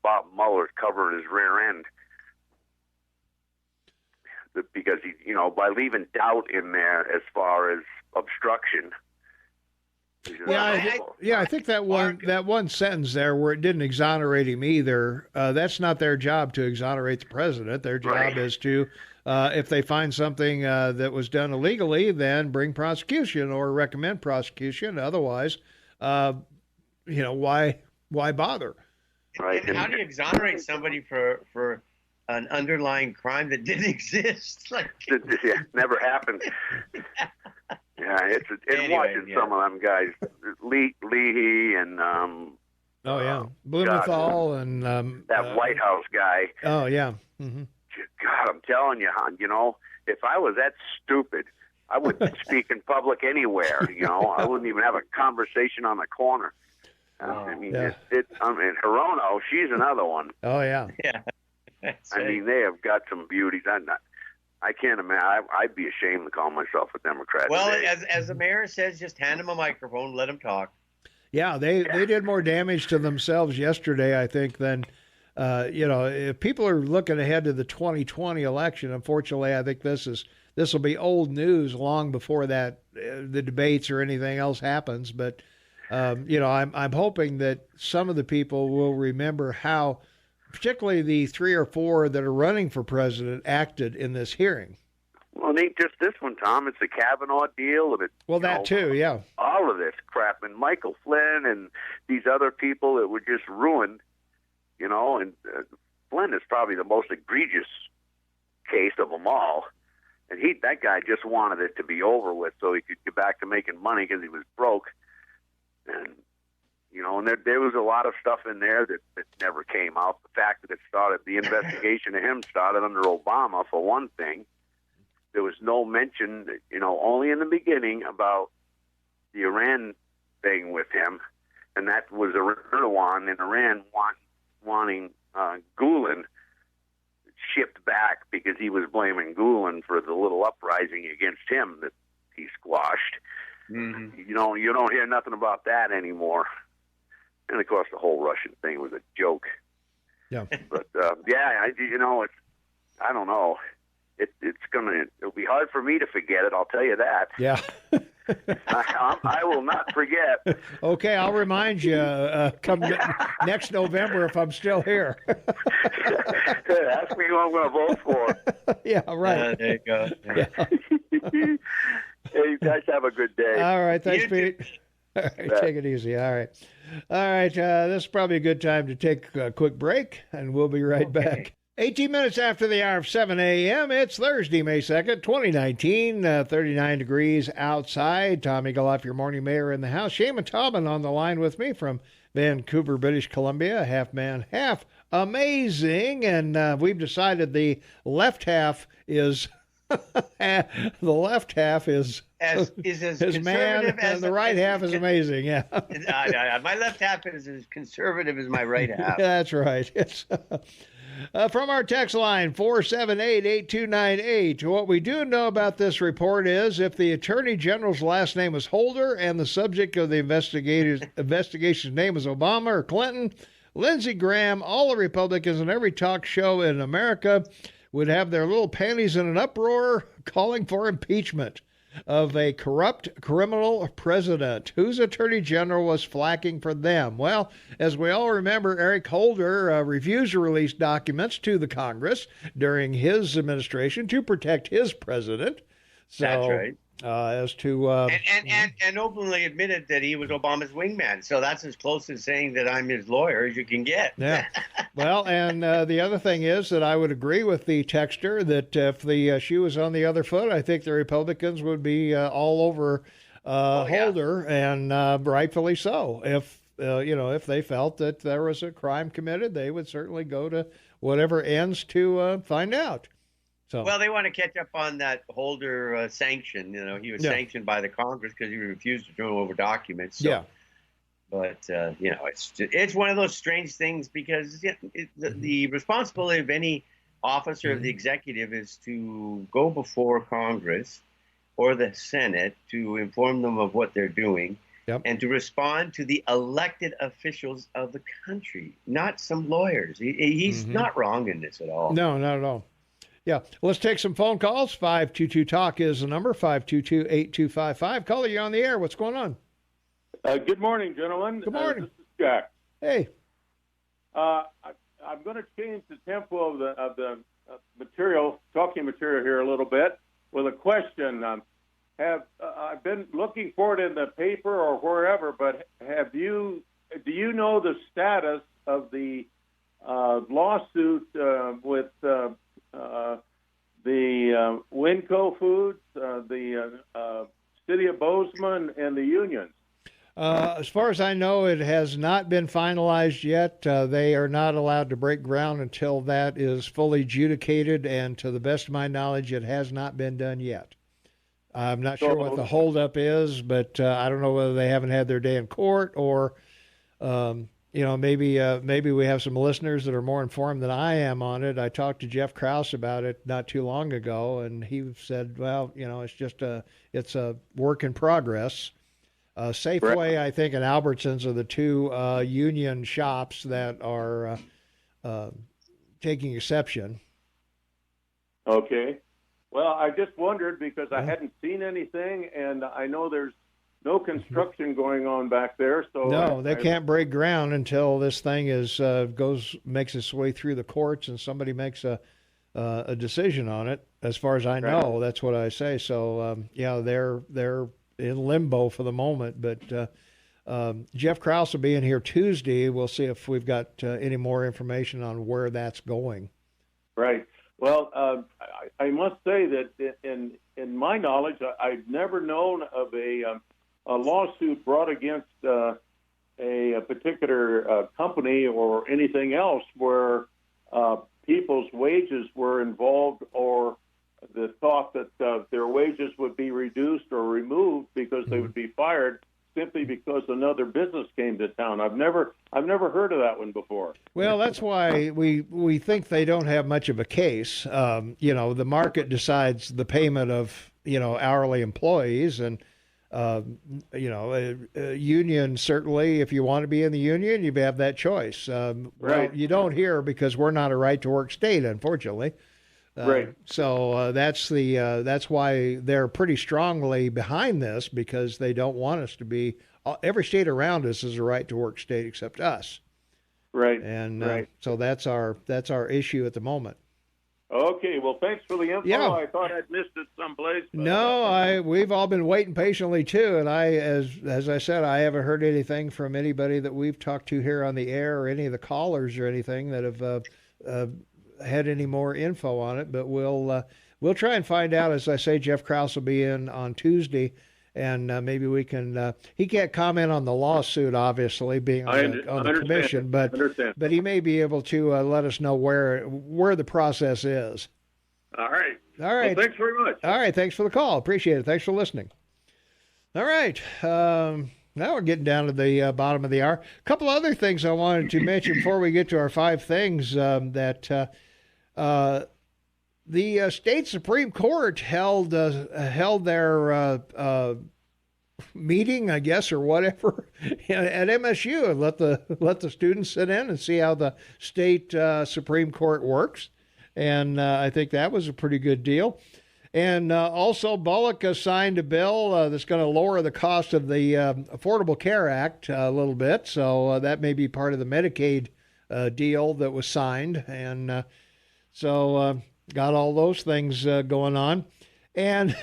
Bob Mueller covering his rear end. Because he, by leaving doubt in there as far as obstruction. I think that one sentence there where it didn't exonerate him either. That's not their job to exonerate the president. Their job is to, if they find something that was done illegally, then bring prosecution or recommend prosecution. Otherwise, why bother? Right. And how do you exonerate somebody for an underlying crime that didn't exist? Never happened. Anyway, watching some of them guys, Leahy and Blumenthal and that White House guy. Oh yeah. Mm-hmm. God, I'm telling you, hon, if I was that stupid, I wouldn't speak in public anywhere. I wouldn't even have a conversation on the corner. Hirono, she's another one. Oh yeah. Yeah. They have got some beauties. I can't imagine. I'd be ashamed to call myself a Democrat. Well, today. as the mayor says, just hand them a microphone, let them talk. Yeah, they did more damage to themselves yesterday, I think, than if people are looking ahead to the 2020 election. Unfortunately, I think this will be old news long before that the debates or anything else happens. But I'm hoping that some of the people will remember how, particularly the 3 or 4 that are running for president, acted in this hearing. Well, it ain't just this one, Tom. It's the Kavanaugh deal. That too, yeah. All of this crap. And Michael Flynn and these other people that were just ruined, and Flynn is probably the most egregious case of them all. And that guy just wanted it to be over with so he could get back to making money because he was broke. And and there was a lot of stuff in there that never came out. The fact that the investigation of him started under Obama, for one thing. There was no mention, only in the beginning about the Iran thing with him. And that was Erdogan in Iran wanting Gulen shipped back because he was blaming Gulen for the little uprising against him that he squashed. Mm-hmm. You don't hear nothing about that anymore. And of course, the whole Russian thing was a joke. Yeah. But I don't know. It'll be hard for me to forget it. I'll tell you that. Yeah. I will not forget. Okay, I'll remind you come next November if I'm still here. Ask me who I'm going to vote for. Yeah, right. There you go. Yeah. Hey, you guys have a good day. All right, thanks, Pete. All right, take it easy. All right. This is probably a good time to take a quick break, and we'll be right back. 18 minutes after the hour of 7 a.m., it's Thursday, May 2nd, 2019, 39 degrees outside. Tommy Goloff, your morning mayor in the house. Shaman Tobin on the line with me from Vancouver, British Columbia, half man, half amazing. And we've decided the left half is... the left half is as man, and the right half is amazing. Yeah, my left half is as conservative as my right half. That's right. It's from our text line 478-8298. What we do know about this report is if the Attorney General's last name was Holder and the subject of the investigation's name was Obama or Clinton, Lindsey Graham, all the Republicans in every talk show in America would have their little panties in an uproar calling for impeachment of a corrupt criminal president. Whose attorney general was flacking for them? Well, as we all remember, Eric Holder refused to release documents to the Congress during his administration to protect his president. So, that's right. And openly admitted that he was Obama's wingman. So that's as close as saying that I'm his lawyer as you can get. Yeah. Well, and the other thing is that I would agree with the texter that if the shoe was on the other foot, I think the Republicans would be all over Holder, and rightfully so. If they felt that there was a crime committed, they would certainly go to whatever ends to find out. So. Well, they want to catch up on that Holder sanction. He was sanctioned by the Congress because he refused to turn over documents. So, yeah. But, it's one of those strange things because the responsibility of any officer of the executive is to go before Congress or the Senate to inform them of what they're doing. Yep. And to respond to the elected officials of the country, not some lawyers. He's not wrong in this at all. No, not at all. Yeah. Let's take some phone calls. 522-TALK is the number, 522-8255. Caller, you're on the air. What's going on? Good morning, gentlemen. Good morning. This is Jack. Hey. I'm going to change the tempo of the material, talking material here a little bit with a question. I've been looking for it in the paper or wherever, but do you know the status of the lawsuit with the Winco Foods, the City of Bozeman, and the unions? As far as I know, it has not been finalized yet. They are not allowed to break ground until that is fully adjudicated, and to the best of my knowledge, it has not been done yet. I'm not sure what the holdup is, but I don't know whether they haven't had their day in court or, maybe we have some listeners that are more informed than I am on it. I talked to Jeff Krause about it not too long ago, and he said, well, it's a work in progress. Safeway, I think, and Albertsons are the two union shops that are taking exception. Okay. Well, I just wondered because I hadn't seen anything, and I know there's no construction going on back there. So no, they can't break ground until this thing makes its way through the courts and somebody makes a decision on it. As far as I know, that's what I say. So they're in limbo for the moment. But Jeff Krause will be in here Tuesday. We'll see if we've got any more information on where that's going. Right. Well, I must say that in my knowledge, I've never known of a lawsuit brought against a particular company or anything else where people's wages were involved or the thought that their wages would be reduced or removed because they would be fired simply because another business came to town. I've never heard of that one before. Well, that's why we think they don't have much of a case. The market decides the payment of hourly employees, and union, certainly, if you want to be in the union, you have that choice. Right. Well, you don't here because we're not a right to work state, unfortunately. Right. So that's why they're pretty strongly behind this, because they don't want us to be. Every state around us is a right to work state except us. Right. And so that's our issue at the moment. Okay. Well, thanks for the info. Yeah. I thought I'd missed it someplace. No, we've all been waiting patiently too, and as I said, I haven't heard anything from anybody that we've talked to here on the air or any of the callers or anything that have had any more info on it, but we'll try and find out. As I say, Jeff Krause will be in on Tuesday, and maybe we can. He can't comment on the lawsuit, obviously, being on the commission, but he may be able to let us know where the process is. All right. Well, thanks very much. All right. Thanks for the call. Appreciate it. Thanks for listening. All right. Now we're getting down to the bottom of the hour. A couple other things I wanted to mention before we get to our 5 things that. The state Supreme Court held their meeting, I guess, or whatever, at MSU, and let the students sit in and see how the state Supreme Court works, and I think that was a pretty good deal. And also, Bullock signed a bill that's going to lower the cost of the Affordable Care Act a little bit, so that may be part of the Medicaid deal that was signed, and so got all those things going on. And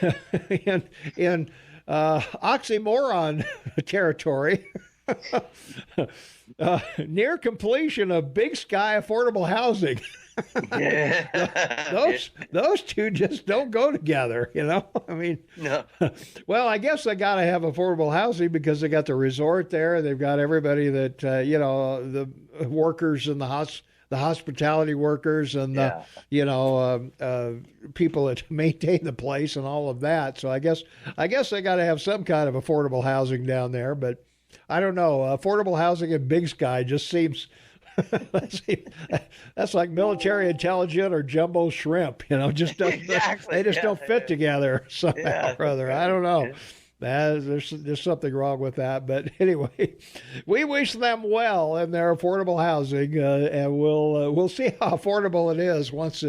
in oxymoron territory, near completion of Big Sky affordable housing. those two just don't go together, I mean, no. Well, I guess they got to have affordable housing because they got the resort there. They've got everybody that, the workers and the hospitality workers and the people that maintain the place and all of that. So I guess they got to have some kind of affordable housing down there, but I don't know. Affordable housing in Big Sky just seems That's like military intelligence or jumbo shrimp. Just doesn't, exactly. They just don't fit together somehow or other. I don't know. There's something wrong with that. But anyway, we wish them well in their affordable housing, and we'll see how affordable it is once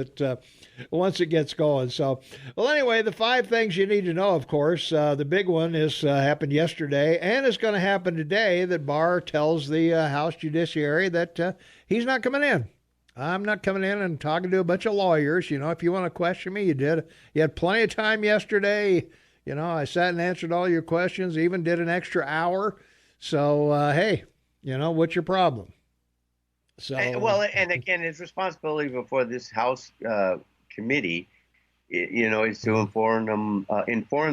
it gets going. So, well, anyway, the 5 things you need to know, of course. The big one is happened yesterday and is going to happen today, that Barr tells the House Judiciary that he's not coming in. I'm not coming in and talking to a bunch of lawyers. If you want to question me, you did. You had plenty of time yesterday. I sat and answered all your questions, even did an extra hour. So, hey, what's your problem? So, and again, his responsibility before this House committee, is to inform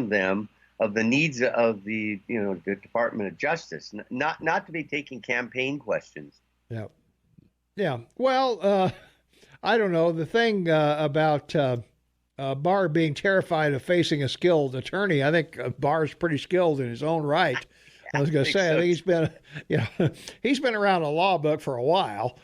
them of the needs of the Department of Justice, not to be taking campaign questions. Yeah. Well, I don't know. The thing about Barr being terrified of facing a skilled attorney, I think Barr's pretty skilled in his own right. I was going to say, I think he's been around a law book for a while.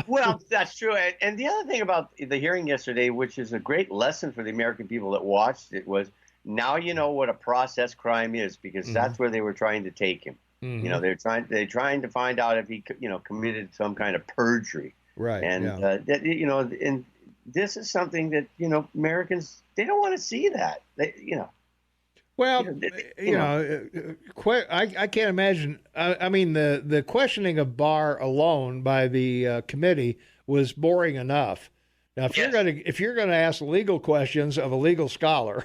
Well, that's true. And the other thing about the hearing yesterday, which is a great lesson for the American people that watched it, was now you know what a process crime is, because that's where they were trying to take him. They're trying to find out if he committed some kind of perjury. Right. And and this is something that Americans, they don't want to see that. Well, I can't imagine. I mean, the questioning of Barr alone by the committee was boring enough. Now, if you're gonna ask legal questions of a legal scholar,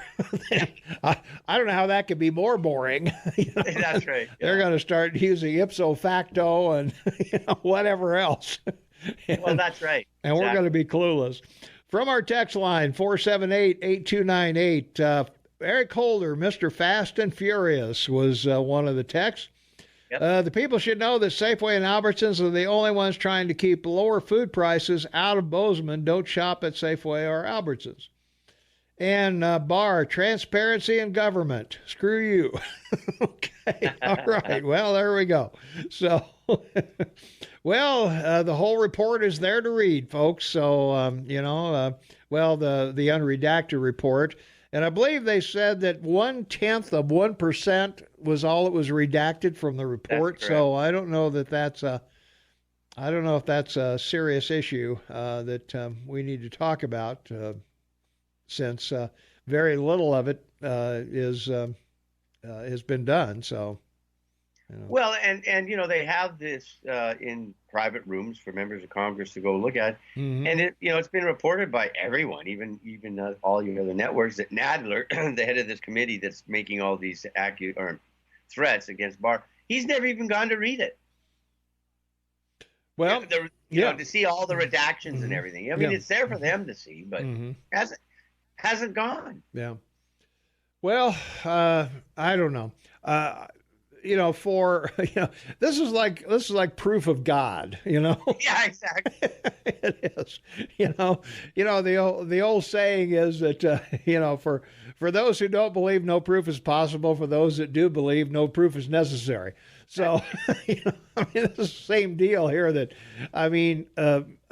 then I don't know how that could be more boring. That's right. Yeah. They're going to start using ipso facto and whatever else. Well, that's right. And we're going to be clueless. From our text line 478-8298. Eric Holder, Mr. Fast and Furious, was one of the texts. Yep. The people should know that Safeway and Albertsons are the only ones trying to keep lower food prices out of Bozeman. Don't shop at Safeway or Albertsons. And Barr, transparency in government. Screw you. Okay. All right. Well, there we go. So, the whole report is there to read, folks. So, the unredacted report. And I believe they said that 0.1% was all that was redacted from the report. So I don't know if that's a serious issue that we need to talk about, since very little of it has been done. So. Well, and they have this in private rooms for members of Congress to go look at, and it's been reported by everyone, even all your other networks, that Nadler, the head of this committee that's making all these threats against Barr, he's never even gone to read it. Well, to see all the redactions and everything. I mean, it's there for them to see, but hasn't gone. Yeah. Well, I don't know. This is like proof of God, Yeah, exactly. It is. The old saying is that, for those who don't believe, no proof is possible. For those that do believe, no proof is necessary. So, it's the same deal here that,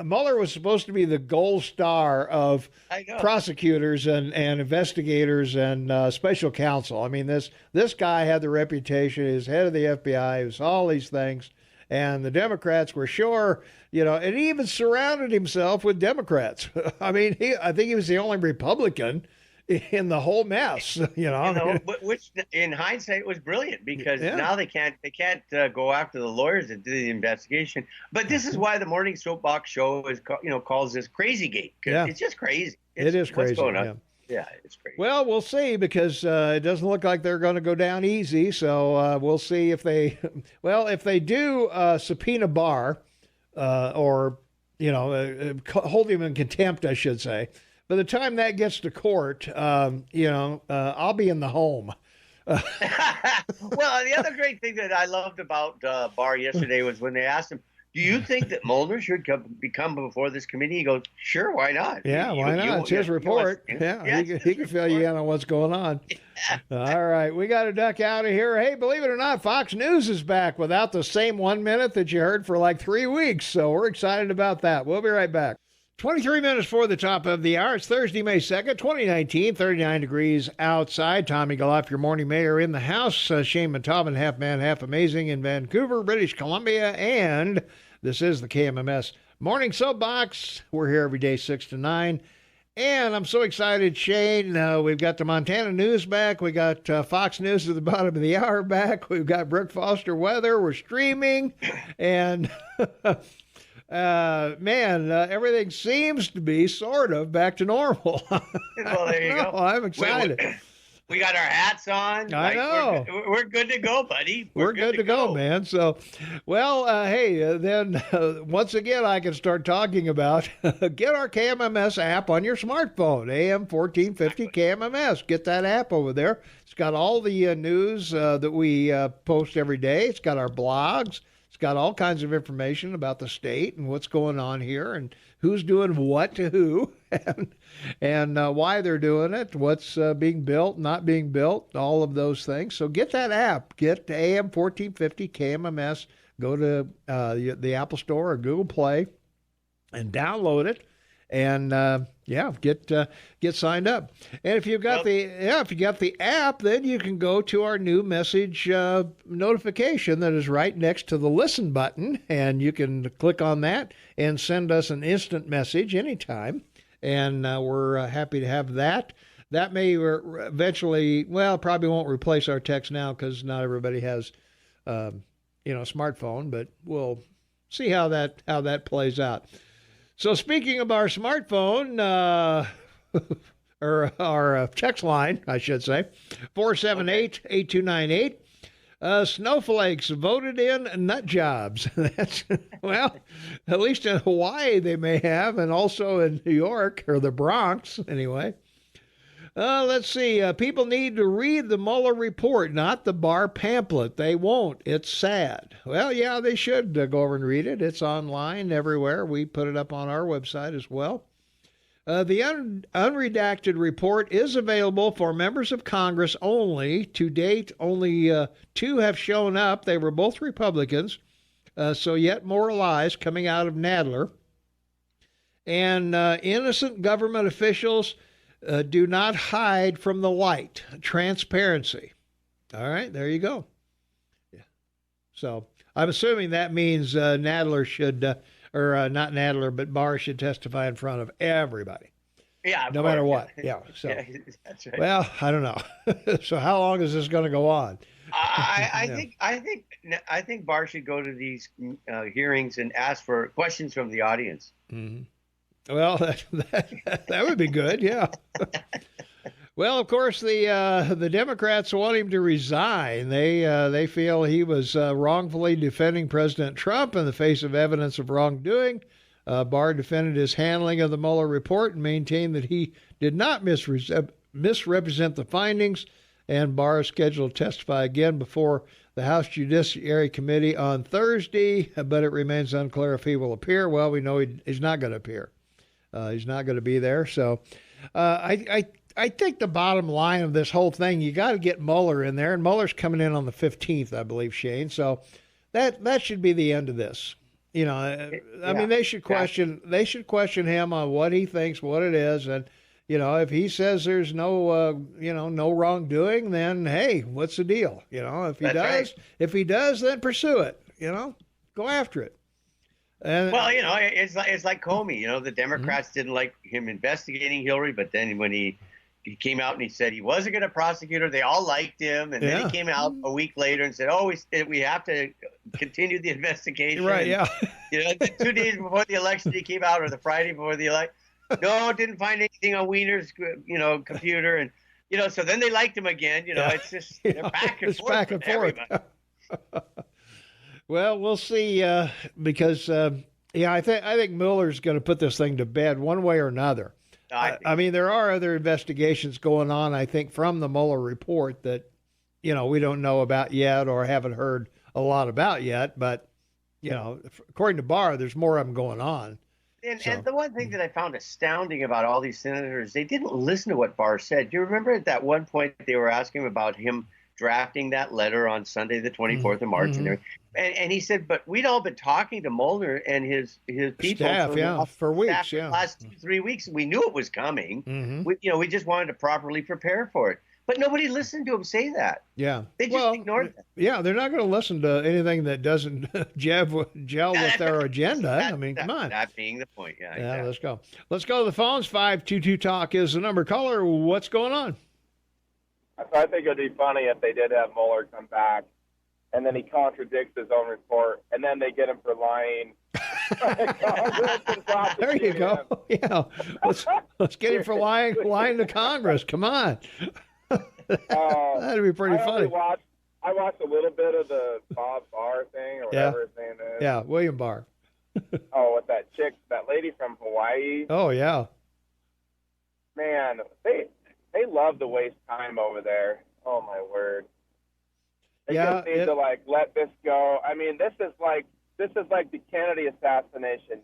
Mueller was supposed to be the gold star of prosecutors and investigators and special counsel. I mean, this guy had the reputation. He was head of the FBI. He was all these things. And the Democrats were sure, and he even surrounded himself with Democrats. I think he was the only Republican in the whole mess, which in hindsight was brilliant, because now they can't go after the lawyers that did the investigation. But this is why the Morning Soapbox show is calls this Crazy Gate. It's just crazy. It is crazy. What's going on? Yeah, it's crazy. Well, we'll see, because it doesn't look like they're going to go down easy. So we'll see if they do subpoena Barr, or hold him in contempt, I should say. By the time that gets to court, I'll be in the home. Well, the other great thing that I loved about Barr yesterday was when they asked him, do you think that Mueller should come before this committee? He goes, sure, why not? Yeah, why not? It's his report. Yeah, he can fill you in on what's going on. Yeah. All right, we got to duck out of here. Hey, believe it or not, Fox News is back without the same 1 minute that you heard for like 3 weeks. So we're excited about that. We'll be right back. 23 minutes for the top of the hour. It's Thursday, May 2nd, 2019, 39 degrees outside. Tommy Galoff, your morning mayor, in the house. Shane Montalban, half man, half amazing in Vancouver, British Columbia. And this is the KMMS Morning Soapbox. We're here every day, 6 to 9. And I'm so excited, Shane. We've got the Montana News back. We got Fox News at the bottom of the hour back. We've got Brooke Foster weather. We're streaming. And... everything seems to be sort of back to normal. Well, there you go. I'm excited. We got our hats on. I know. We're good to go, buddy. We're good to go, man. So, well, then once again, I can start talking about get our KMMS app on your smartphone, AM 1450 KMMS. Get that app over there. It's got all the news that we post every day. It's got our blogs. Got all kinds of information about the state and what's going on here and who's doing what to who and why they're doing it, what's being built, not being built, all of those things. So get that app. Get to AM 1450 KMMS. Go to the Apple Store or Google Play and download it. And get signed up. And if you've got the app, then you can go to our new message notification that is right next to the listen button, and you can click on that and send us an instant message anytime. And we're happy to have that. That may eventually, probably won't replace our text now because not everybody has, a smartphone. But we'll see how that plays out. So speaking of our smartphone, or our text line, I should say, 478-8298, snowflakes voted in nut jobs. That's, at least in Hawaii they may have, and also in New York, or the Bronx, anyway. Let's see. People need to read the Mueller report, not the Barr pamphlet. They won't. It's sad. Well, yeah, they should go over and read it. It's online everywhere. We put it up on our website as well. The unredacted report is available for members of Congress only. To date, only 2 have shown up. They were both Republicans. So yet more lies coming out of Nadler. And innocent government officials do not hide from the light. Transparency. All right, there you go. Yeah. So I'm assuming that means Nadler should, or not Nadler, but Barr should testify in front of everybody. Yeah, no matter what. Yeah. So, yeah, that's right. Well, I don't know. So how long is this going to go on? I think Barr should go to these hearings and ask for questions from the audience. Mm-hmm. Well, that would be good, yeah. Well, of course, the Democrats want him to resign. They feel he was wrongfully defending President Trump in the face of evidence of wrongdoing. Barr defended his handling of the Mueller report and maintained that he did not misrepresent the findings. And Barr is scheduled to testify again before the House Judiciary Committee on Thursday, but it remains unclear if he will appear. Well, we know he's not going to appear. He's not going to be there. So I think the bottom line of this whole thing, you got to get Mueller in there, and Mueller's coming in on the 15th, I believe, Shane. So that should be the end of this. I mean, they should question him on what he thinks, what it is, and if he says there's no no wrongdoing, then hey, what's the deal? If he does, then pursue it. Go after it. And, well, it's like Comey. The Democrats didn't like him investigating Hillary, but then when he came out and he said he wasn't going to prosecute her, they all liked him, and then he came out a week later and said, "Oh, we have to continue the investigation." Right? Yeah. 2 days before the election, he came out, or the Friday before the election. No, didn't find anything on Wiener's, computer, and so then they liked him again. It's just they're back and forth. Back and forth. Well, we'll see, because I think Mueller's going to put this thing to bed one way or another. I mean, there are other investigations going on, I think, from the Mueller report that we don't know about yet or haven't heard a lot about yet, but you know, according to Barr, there's more of them going on. And the one thing that I found astounding about all these senators, they didn't listen to what Barr said. Do you remember at that one point they were asking about him drafting that letter on Sunday, the 24th of March, and he said, but we'd all been talking to Mulder and his people for weeks, the last 2-3 weeks. We knew it was coming. We just wanted to properly prepare for it. But nobody listened to him say that. Yeah. They just ignored that. Yeah, they're not going to listen to anything that doesn't gel with their agenda. I mean, come on. That being the point. Yeah, exactly. Let's go. Let's go to the phones. 522-TALK is the number. Caller, what's going on? I think it would be funny if they did have Mueller come back, and then he contradicts his own report, and then they get him for lying. There you go. Yeah, let's get him for lying to Congress. Come on. That'd be pretty funny. I watched a little bit of the Bob Barr thing, or whatever his name is. Yeah, William Barr. With that lady from Hawaii. Oh, yeah. Man, they love to waste time over there. Oh, my word. They just need to, let this go. I mean, this is like the Kennedy assassination.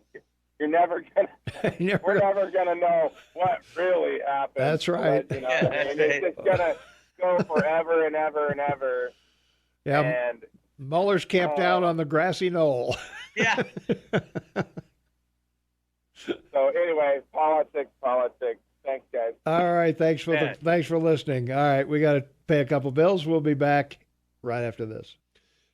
We're never gonna know what really happened. That's right. But, it's just gonna go forever and ever and ever. Yeah. And Mueller's camped out on the grassy knoll. Yeah. So anyway, politics. Thanks, guys. All right. Thanks for listening. All right, we got to pay a couple bills. We'll be back right after this.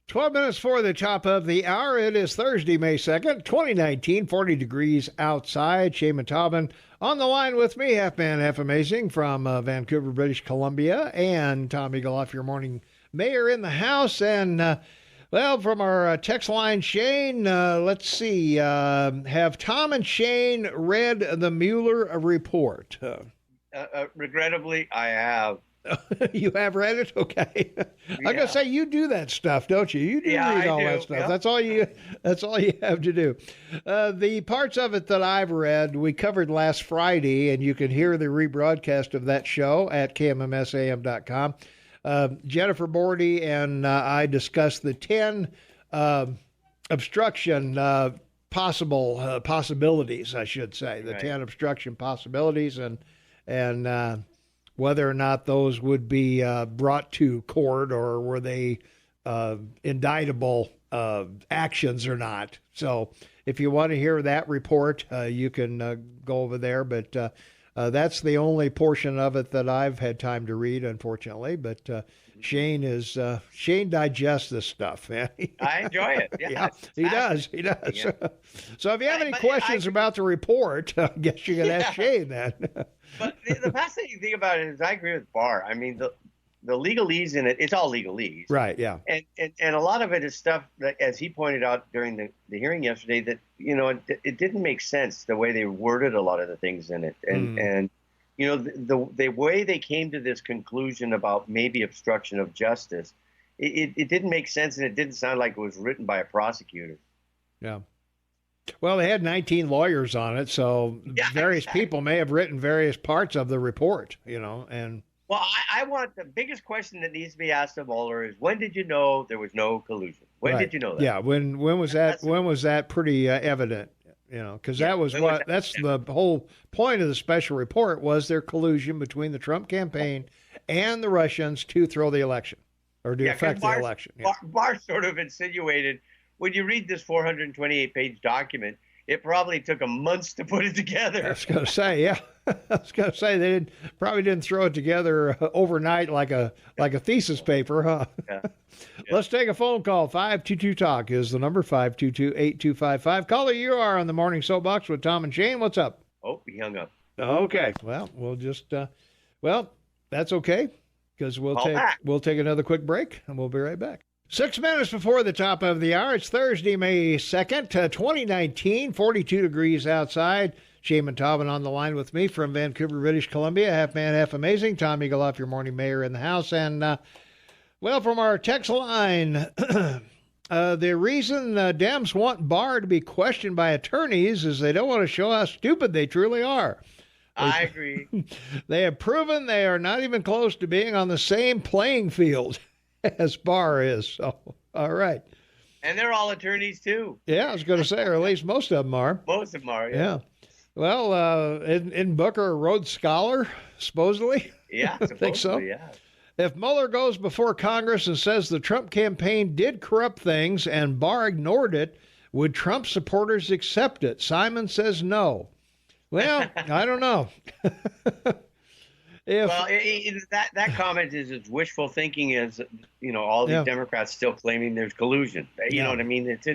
12 minutes for the top of the hour. It is Thursday, May 2nd, 2019, 40 degrees outside. Shaman Taubman on the line with me, half man, half amazing, from Vancouver, British Columbia, and Tom Eagleoff, your morning mayor, in the house. And, from our text line, Shane, let's see, have Tom and Shane read the Mueller report? Regrettably, I have. You have read it? Okay. I'm going to say you do that stuff, don't you? You do read all that stuff. Yep. That's all you have to do. The parts of it that I've read, we covered last Friday, and you can hear the rebroadcast of that show at KMMSAM.com. Jennifer Bordy and I discussed the 10 obstruction possibilities, I should say. The 10 obstruction possibilities, and whether or not those would be brought to court, or were they indictable actions or not. So if you want to hear that report, you can go over there. But that's the only portion of it that I've had time to read, unfortunately. But Shane digests this stuff, man. I enjoy it. Yeah, he does. Yeah. So if you have any questions about the report, I guess you can ask Shane then. But the fascinating thing about it is I agree with Barr. I mean, the legalese in it, it's all legalese. Right, yeah. And a lot of it is stuff that, as he pointed out during the hearing yesterday, that, it didn't make sense the way they worded a lot of the things in it. And the way they came to this conclusion about maybe obstruction of justice, it didn't make sense, and it didn't sound like it was written by a prosecutor. Yeah. Well, they had 19 lawyers on it, so various people may have written various parts of the report, and... Well, I want the biggest question that needs to be asked of Mueller is, when did you know there was no collusion? When did you know that? Yeah, when was that? When was that pretty evident? Because that's the whole point of the special report, was there collusion between the Trump campaign and the Russians to throw the election, or to affect the election. Yeah. Barr sort of insinuated, when you read this 428-page document, it probably took them months to put it together. I was going to say, yeah. I was going to say they probably didn't throw it together overnight like a thesis paper, huh? Yeah. Let's take a phone call. 522-TALK is the number, 522-8255. Caller, you are on the Morning Soapbox with Tom and Shane. What's up? Oh, he hung up. Okay. Well, we'll just that's okay, because we'll take another quick break, and we'll be right back. 6 minutes before the top of the hour. It's Thursday, May 2nd, 2019, 42 degrees outside. Shaman Taubman on the line with me from Vancouver, British Columbia. Half man, half amazing. Tom Eagleoff, your morning mayor, in the house. And, from our text line, the reason Dems want Barr to be questioned by attorneys is they don't want to show how stupid they truly are. I agree. They have proven they are not even close to being on the same playing field as Barr is. So, all right. And they're all attorneys too. Yeah, I was going to say, or at least most of them are. Most of them are. Yeah. Well, isn't Booker a Rhodes Scholar, supposedly? Yeah, I think so. Yeah. If Mueller goes before Congress and says the Trump campaign did corrupt things and Barr ignored it, would Trump supporters accept it? Simon says no. Well, I don't know. That comment is as wishful thinking as, all these Democrats still claiming there's collusion. You know what I mean? It's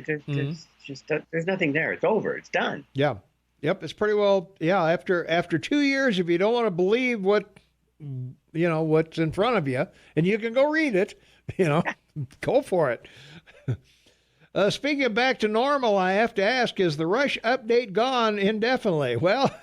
just there's nothing there. It's over. It's done. Yeah. Yep. It's pretty well. Yeah. After 2 years, if you don't want to believe what's in front of you, and you can go read it, go for it. Speaking of back to normal, I have to ask, is the Rush update gone indefinitely? Well,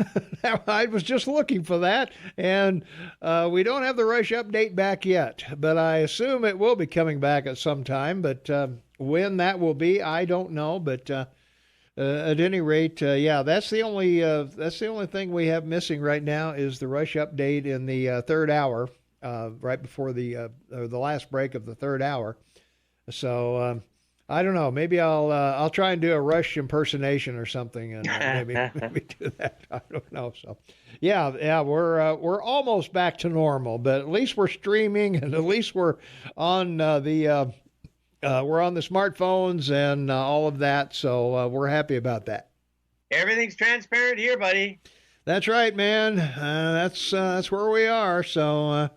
I was just looking for that, and we don't have the Rush update back yet, but I assume it will be coming back at some time. But when that will be, I don't know. But at any rate, that's the only thing we have missing right now is the Rush update in the third hour, right before the last break of the third hour. So. I don't know. Maybe I'll try and do a Rush impersonation or something, and maybe do that. I don't know. So, we're almost back to normal, but at least we're streaming, and at least we're on the smartphones and all of that. So we're happy about that. Everything's transparent here, buddy. That's right, man. That's where we are. So.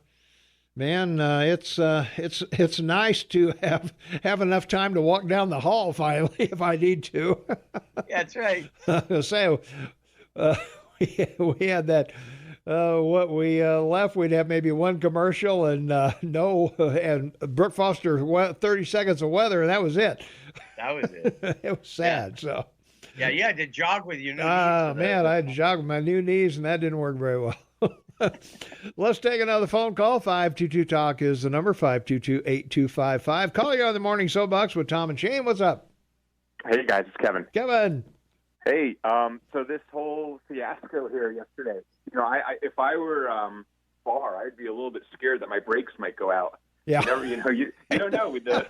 Man, it's nice to have enough time to walk down the hall finally if I need to. That's right. So we had that. What we left, we'd have maybe one commercial and and Brooke Foster 30 seconds of weather, and that was it. That was it. It was sad. Yeah. So. Yeah, you had to jog with your new knees. I had to jog with my new knees, and that didn't work very well. Let's take another phone call. 522-TALK is the number, 522-8255. Call you on the Morning Soapbox with Tom and Shane. What's up? Hey, guys, it's Kevin. Kevin. Hey, so this whole fiasco here yesterday, if I were Barr, I'd be a little bit scared that my brakes might go out. Yeah. You don't know with the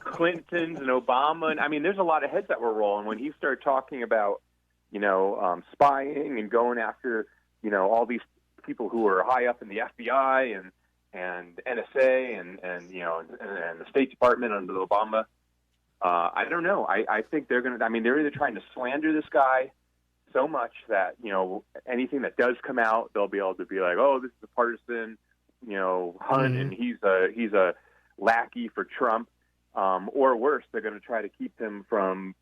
Clintons and Obama. And there's a lot of heads that were rolling when he started talking about, spying and going after, all these people who are high up in the FBI and NSA and the State Department under Obama. I don't know. I think they're going to. They're either trying to slander this guy so much that anything that does come out, they'll be able to be like, oh, this is a partisan, hunt, and he's a lackey for Trump, or worse, they're going to try to keep him from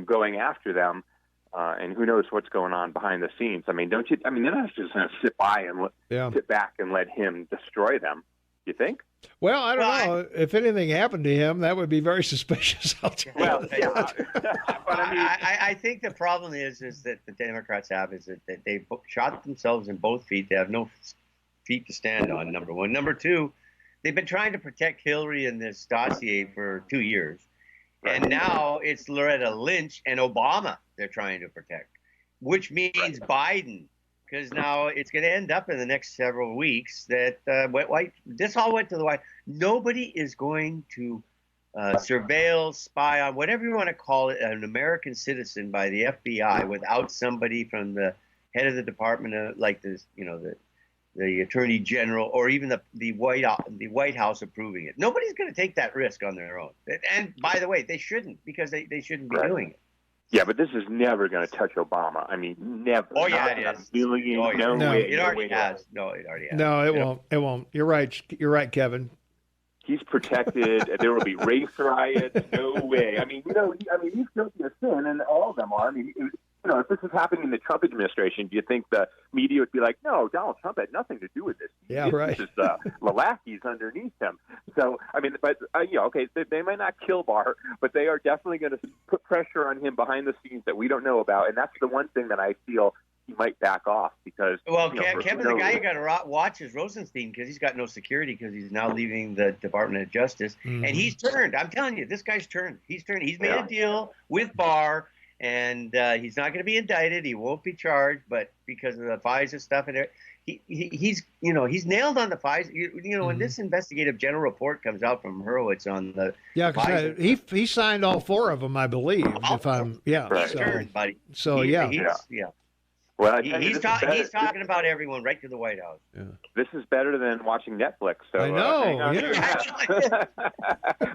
going after them. And who knows what's going on behind the scenes? Don't you? They're not just going to sit by and sit back and let him destroy them. You think? Well, I don't know. If anything happened to him, that would be very suspicious. Well, yeah. But I think the problem is that the Democrats have is that they shot themselves in both feet. They have no feet to stand on. Number one. Number two, they've been trying to protect Hillary in this dossier for 2 years. And now it's Loretta Lynch and Obama they're trying to protect, which means Biden, because now it's going to end up in the next several weeks that this all went to the White. Nobody is going to surveil, spy on, whatever you want to call it, an American citizen by the FBI without somebody from the head of the department, like this, the Attorney General, or even the White House approving it. Nobody's going to take that risk on their own. And by the way, they shouldn't, because they shouldn't be doing it. Yeah, but this is never going to touch Obama. Never. Oh, yeah, it is. No way. It already has. No, it already has. No, it won't. It won't. You're right. You're right, Kevin. He's protected. There will be race riots. No way. He's guilty of sin, and all of them are. If this was happening in the Trump administration, do you think the media would be like, no, Donald Trump had nothing to do with this? Yeah, right. This is the lackeys underneath him. So, okay, they might not kill Barr, but they are definitely going to put pressure on him behind the scenes that we don't know about. And that's the one thing that I feel he might back off because. Well, Kevin, the guy you got to watch is Rosenstein, because he's got no security because he's now leaving the Department of Justice. Mm-hmm. And he's turned. I'm telling you, this guy's turned. He's turned. He's made a deal with Barr. and he's not going to be indicted. He won't be charged, but because of the FISA stuff and he's nailed on the FISA. When this investigative general report comes out from Hurwitz on the because he signed all 4 of them, I believe. If I'm right. Buddy. So Well, he's talking about everyone right to the White House. Yeah. This is better than watching Netflix. So, I know.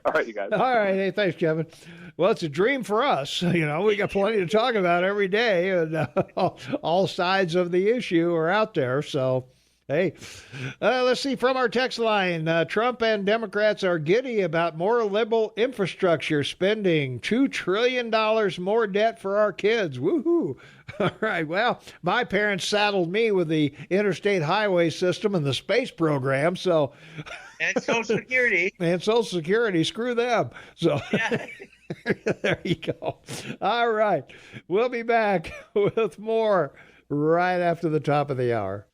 All right, you guys. All right. Hey, thanks, Kevin. Well, it's a dream for us. We got plenty to talk about every day, and all sides of the issue are out there. So, hey, let's see from our text line. Trump and Democrats are giddy about more liberal infrastructure spending. $2 trillion more debt for our kids. Woohoo. All right. Well, my parents saddled me with the interstate highway system and the space program. So, and Social Security. And Social Security. Screw them. So, yeah. There you go. All right. We'll be back with more right after the top of the hour.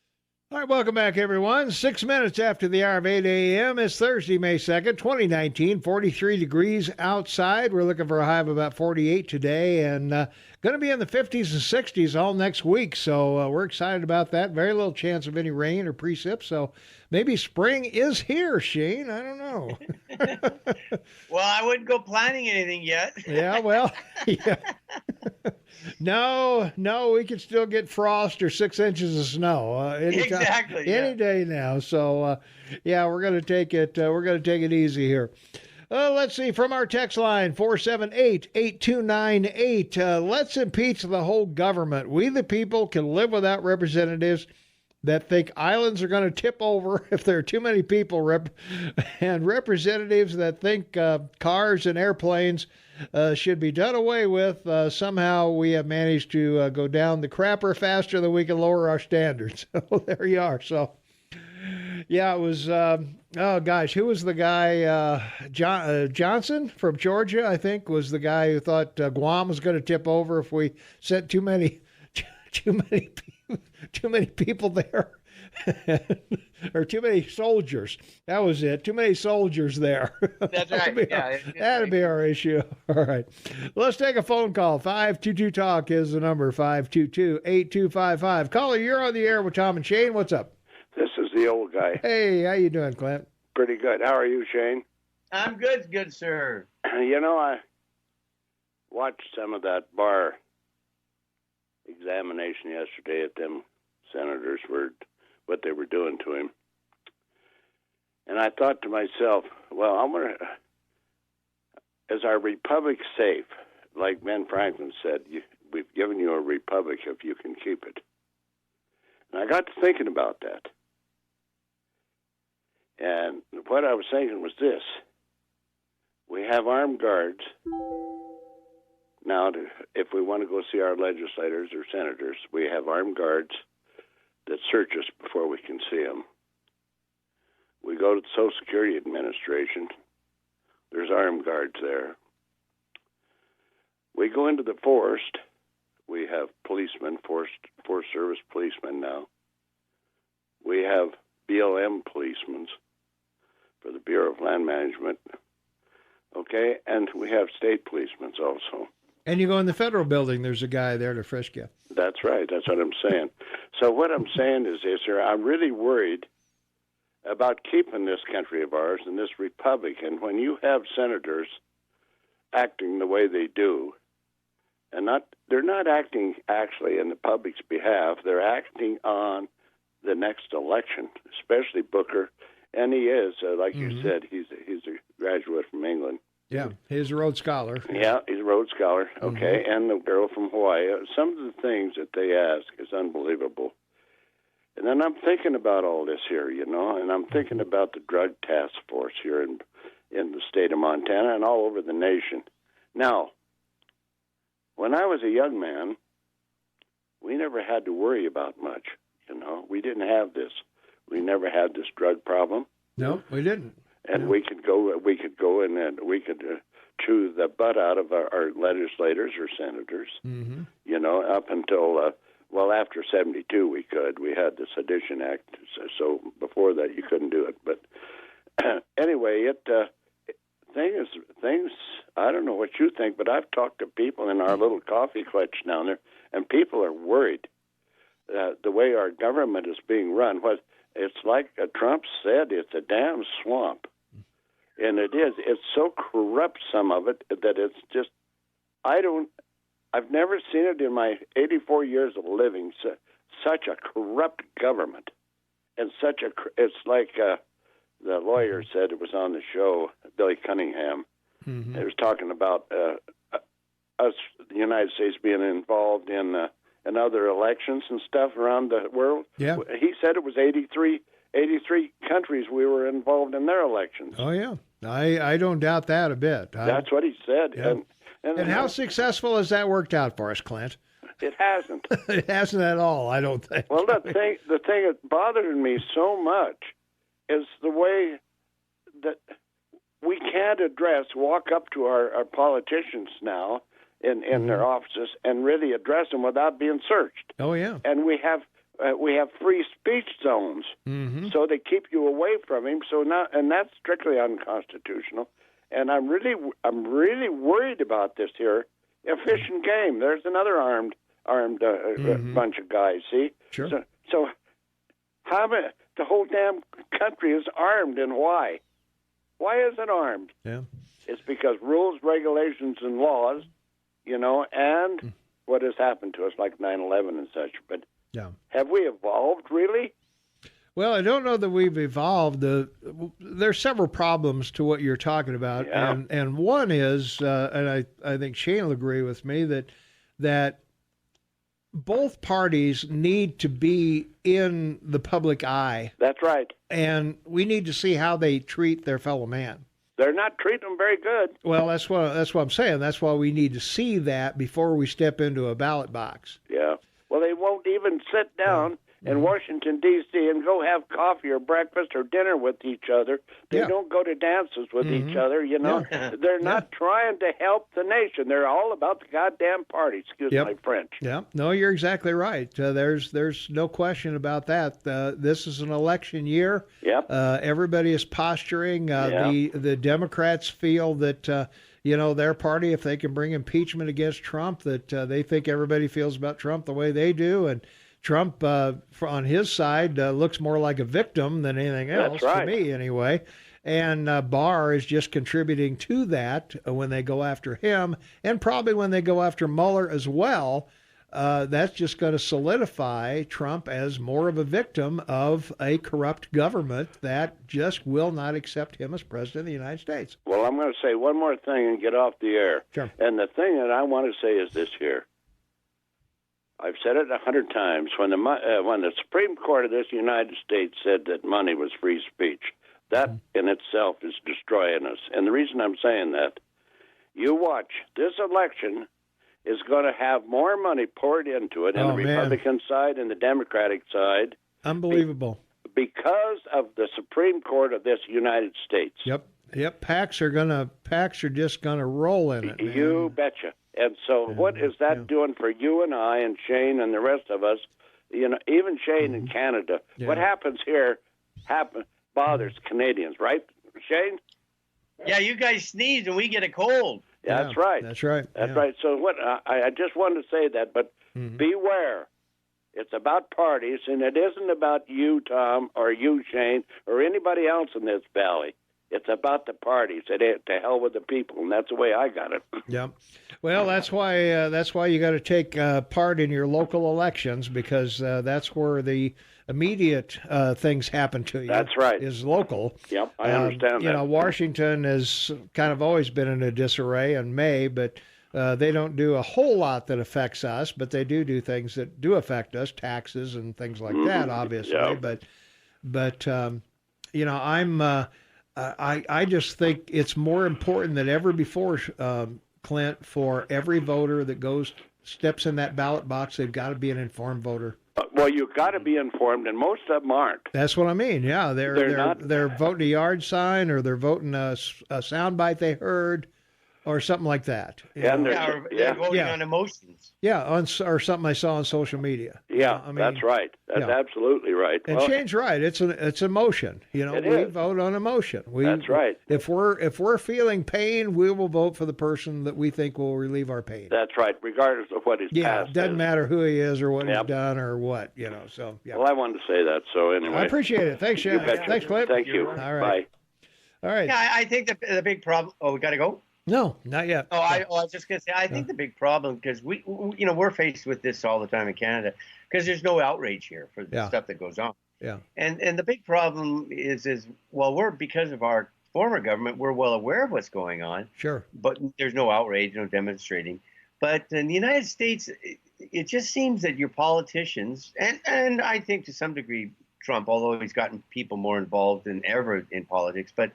All right, welcome back, everyone. 6 minutes after the hour of 8 a.m. It's Thursday, May 2nd, 2019, 43 degrees outside. We're looking for a high of about 48 today, and going to be in the 50s and 60s all next week, so we're excited about that. Very little chance of any rain or precip, so maybe spring is here, Shane. I don't know. Well, I wouldn't go planning anything yet. Yeah, well, yeah. No, we can still get frost or 6 inches of snow any day now. So, we're going to take it. We're going to take it easy here. Let's see from our text line 478-8298. Let's impeach the whole government. We the people can live without representatives that think islands are going to tip over if there are too many people, and representatives that think cars and airplanes should be done away with. Somehow we have managed to go down the crapper faster than we can lower our standards. So there you are. So, yeah, it was, who was the guy? Johnson from Georgia, I think, was the guy who thought Guam was going to tip over if we sent too many people there. Or too many soldiers. That was it. Too many soldiers there. That's right. That'd be our issue. All right. Let's take a phone call. 522-TALK is the number, 522-8255. Caller, you're on the air with Tom and Shane. What's up? This is the old guy. Hey, how you doing, Clint? Pretty good. How are you, Shane? I'm good, sir. I watched some of that Barr examination yesterday at them senators what they were doing to him. And I thought to myself, well, I wonder, is our republic safe? Like Ben Franklin said, we've given you a republic if you can keep it. And I got to thinking about that. And what I was thinking was this. We have armed guards. Now, if we want to go see our legislators or senators, we have armed guards that search us before we can see them. We go to the Social Security Administration. There's armed guards there. We go into the forest. We have policemen, Forest Service policemen now. We have BLM policemen for the Bureau of Land Management. Okay, and we have state policemen also. And you go in the federal building, there's a guy there to frisk you. That's right. That's what I'm saying. So what I'm saying is this, sir, I'm really worried about keeping this country of ours and this republic. And when you have senators acting the way they do, and they're not acting actually in the public's behalf, they're acting on the next election, especially Booker. And he is, like you said, he's a graduate from England. Yeah, he's a Rhodes Scholar. Yeah, he's a Rhodes Scholar, okay, and the girl from Hawaii. Some of the things that they ask is unbelievable. And then I'm thinking about all this here, and I'm thinking about the drug task force here in the state of Montana and all over the nation. Now, when I was a young man, we never had to worry about much, We didn't have this. We never had this drug problem. No, we didn't. And we could go and we could chew the butt out of our legislators or senators, up until, after 72 we could. We had the Sedition Act, so before that you couldn't do it. But anyway, things I don't know what you think, but I've talked to people in our little coffee clutch down there, and people are worried the way our government is being run. It's like Trump said, it's a damn swamp. And it is. It's so corrupt, some of it, that it's just, I've never seen it in my 84 years of living, such a corrupt government. And it's like the lawyer said, it was on the show, Billy Cunningham. Mm-hmm. He was talking about us, the United States, being involved in other elections and stuff around the world. Yeah. He said it was 83 countries we were involved in their elections. Oh, yeah. I don't doubt that a bit. That's what he said. Yeah. And how successful has that worked out for us, Clint? It hasn't. It hasn't at all, I don't think. Well, the thing that bothered me so much is the way that we can't walk up to our politicians now in their offices and really address them without being searched. Oh, yeah. And we have free speech zones, so they keep you away from him. So now, and that's strictly unconstitutional. And I'm really worried about this here. Fish and game. There's another armed bunch of guys. See, sure. So how the whole damn country is armed, and why? Why is it armed? Yeah, it's because rules, regulations, and laws, and what has happened to us, like 9/11 and such. But yeah, have we evolved really? Well, I don't know that we've evolved. There's several problems to what you're talking about, and one is, and I think Shane will agree with me that both parties need to be in the public eye. That's right. And we need to see how they treat their fellow man. They're not treating them very good. Well, that's what I'm saying. That's why we need to see that before we step into a ballot box. Yeah. Well, they won't even sit down in Washington, D.C. and go have coffee or breakfast or dinner with each other. They don't go to dances with each other, They're not trying to help the nation. They're all about the goddamn party, excuse my French. Yeah, no, you're exactly right. There's no question about that. This is an election year. Yep. Everybody is posturing. The Democrats feel that, their party, if they can bring impeachment against Trump, that they think everybody feels about Trump the way they do. And Trump, on his side, looks more like a victim than anything else, to me anyway. And Barr is just contributing to that when they go after him, and probably when they go after Mueller as well. That's just going to solidify Trump as more of a victim of a corrupt government that just will not accept him as president of the United States. Well, I'm going to say one more thing and get off the air. Sure. And the thing that I want to say is this here. I've said it 100 times. When the Supreme Court of this United States said that money was free speech, that in itself is destroying us. And the reason I'm saying that, you watch, this election is going to have more money poured into it in the Republican side and the Democratic side. Unbelievable. Because of the Supreme Court of this United States. Yep. PACs are just gonna roll in it. Man. You betcha. And so what is that doing for you and I and Shane and the rest of us? Even Shane in Canada. Yeah. What happens here bothers Canadians, right, Shane? Yeah, you guys sneeze and we get a cold. Yeah, that's right. That's right. That's right. So what? I just wanted to say that, but beware. It's about parties, and it isn't about you, Tom, or you, Shane, or anybody else in this valley. It's about the parties. To hell with the people, and that's the way I got it. Yeah. Well, that's why you got to take part in your local elections, because that's where the immediate things happen to you. That's right. Is local. Yep, I understand that. Washington has kind of always been in a disarray and may, but they don't do a whole lot that affects us, but they do things that do affect us, taxes and things like that, obviously. Yep. But I just think it's more important than ever before, Clint, for every voter that steps in that ballot box, they've got to be an informed voter. Well, you've got to be informed, and most of them aren't. That's what I mean. Yeah, they're voting a yard sign, or they're voting a soundbite they heard, or something like that. They're voting on emotions. Yeah, or something I saw on social media. Yeah, that's right. That's absolutely right. And Shane's right. It's emotion. We vote on emotion. That's right. If we're feeling pain, we will vote for the person that we think will relieve our pain. That's right, regardless of what his past it doesn't is. matter who he is or what he's done or what, So, yeah. Well, I wanted to say that, so anyway. I appreciate it. Thanks, Shane. Thanks, Clint. Thank you. All right. Bye. All right. Yeah, I think the big problem. Oh, we got to go? No, not yet. I was just going to say, I think the big problem, because we're faced with this all the time in Canada, because there's no outrage here for the stuff that goes on. Yeah. And the big problem is because of our former government, we're well aware of what's going on. Sure. But there's no outrage, no demonstrating. But in the United States, it just seems that your politicians, and I think to some degree Trump, although he's gotten people more involved than ever in politics, but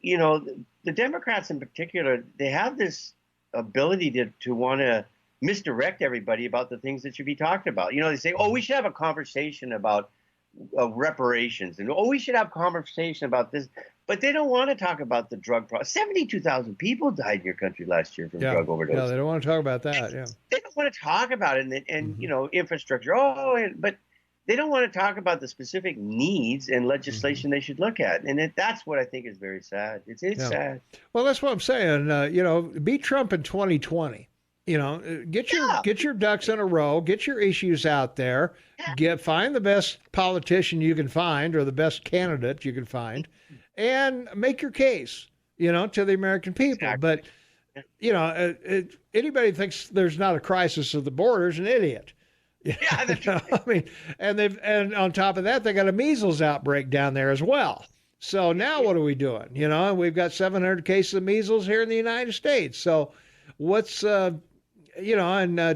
the Democrats in particular, they have this ability to want to misdirect everybody about the things that should be talked about. They say, we should have a conversation about reparations, and we should have a conversation about this, but they don't want to talk about the drug problem. 72,000 people died in your country last year from drug overdose. Yeah, they don't want to talk about that. They don't want to talk about it, and infrastructure. But they don't want to talk about the specific needs and legislation they should look at. And that's what I think is very sad. It's sad. Well, that's what I'm saying. Beat Trump in 2020. Get your ducks in a row, get your issues out there, find the best politician you can find or the best candidate you can find, and make your case, to the American people. Exactly. But, anybody thinks there's not a crisis of the border is an idiot. Yeah, that's right. And on top of that, they got a measles outbreak down there as well. So now what are we doing? We've got 700 cases of measles here in the United States. So what's, and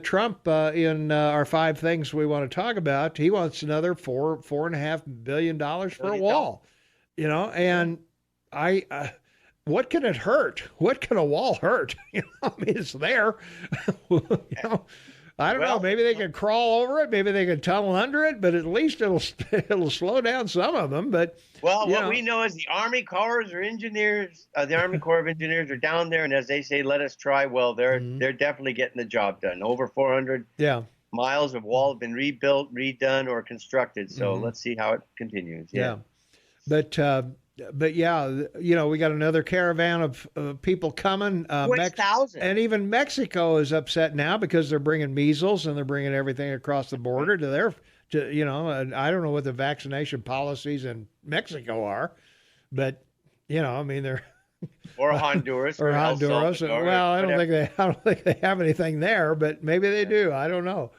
Trump in our 5 things we want to talk about, he wants another $4.5 billion for a wall, and what can it hurt? What can a wall hurt? It's there, I don't know. Maybe they can crawl over it. Maybe they can tunnel under it. But at least it'll slow down some of them. But what we know is the Army Corps of Engineers are down there, and as they say, let us try. Well, they're definitely getting the job done. Over 400 miles of wall have been rebuilt, redone, or constructed. So let's see how it continues. Yeah. But we got another caravan of people coming. 6,000. And even Mexico is upset now because they're bringing measles and they're bringing everything across the border and I don't know what the vaccination policies in Mexico are, but they're or Honduras or Honduras. Well, I don't think they have anything there, but maybe they do. I don't know.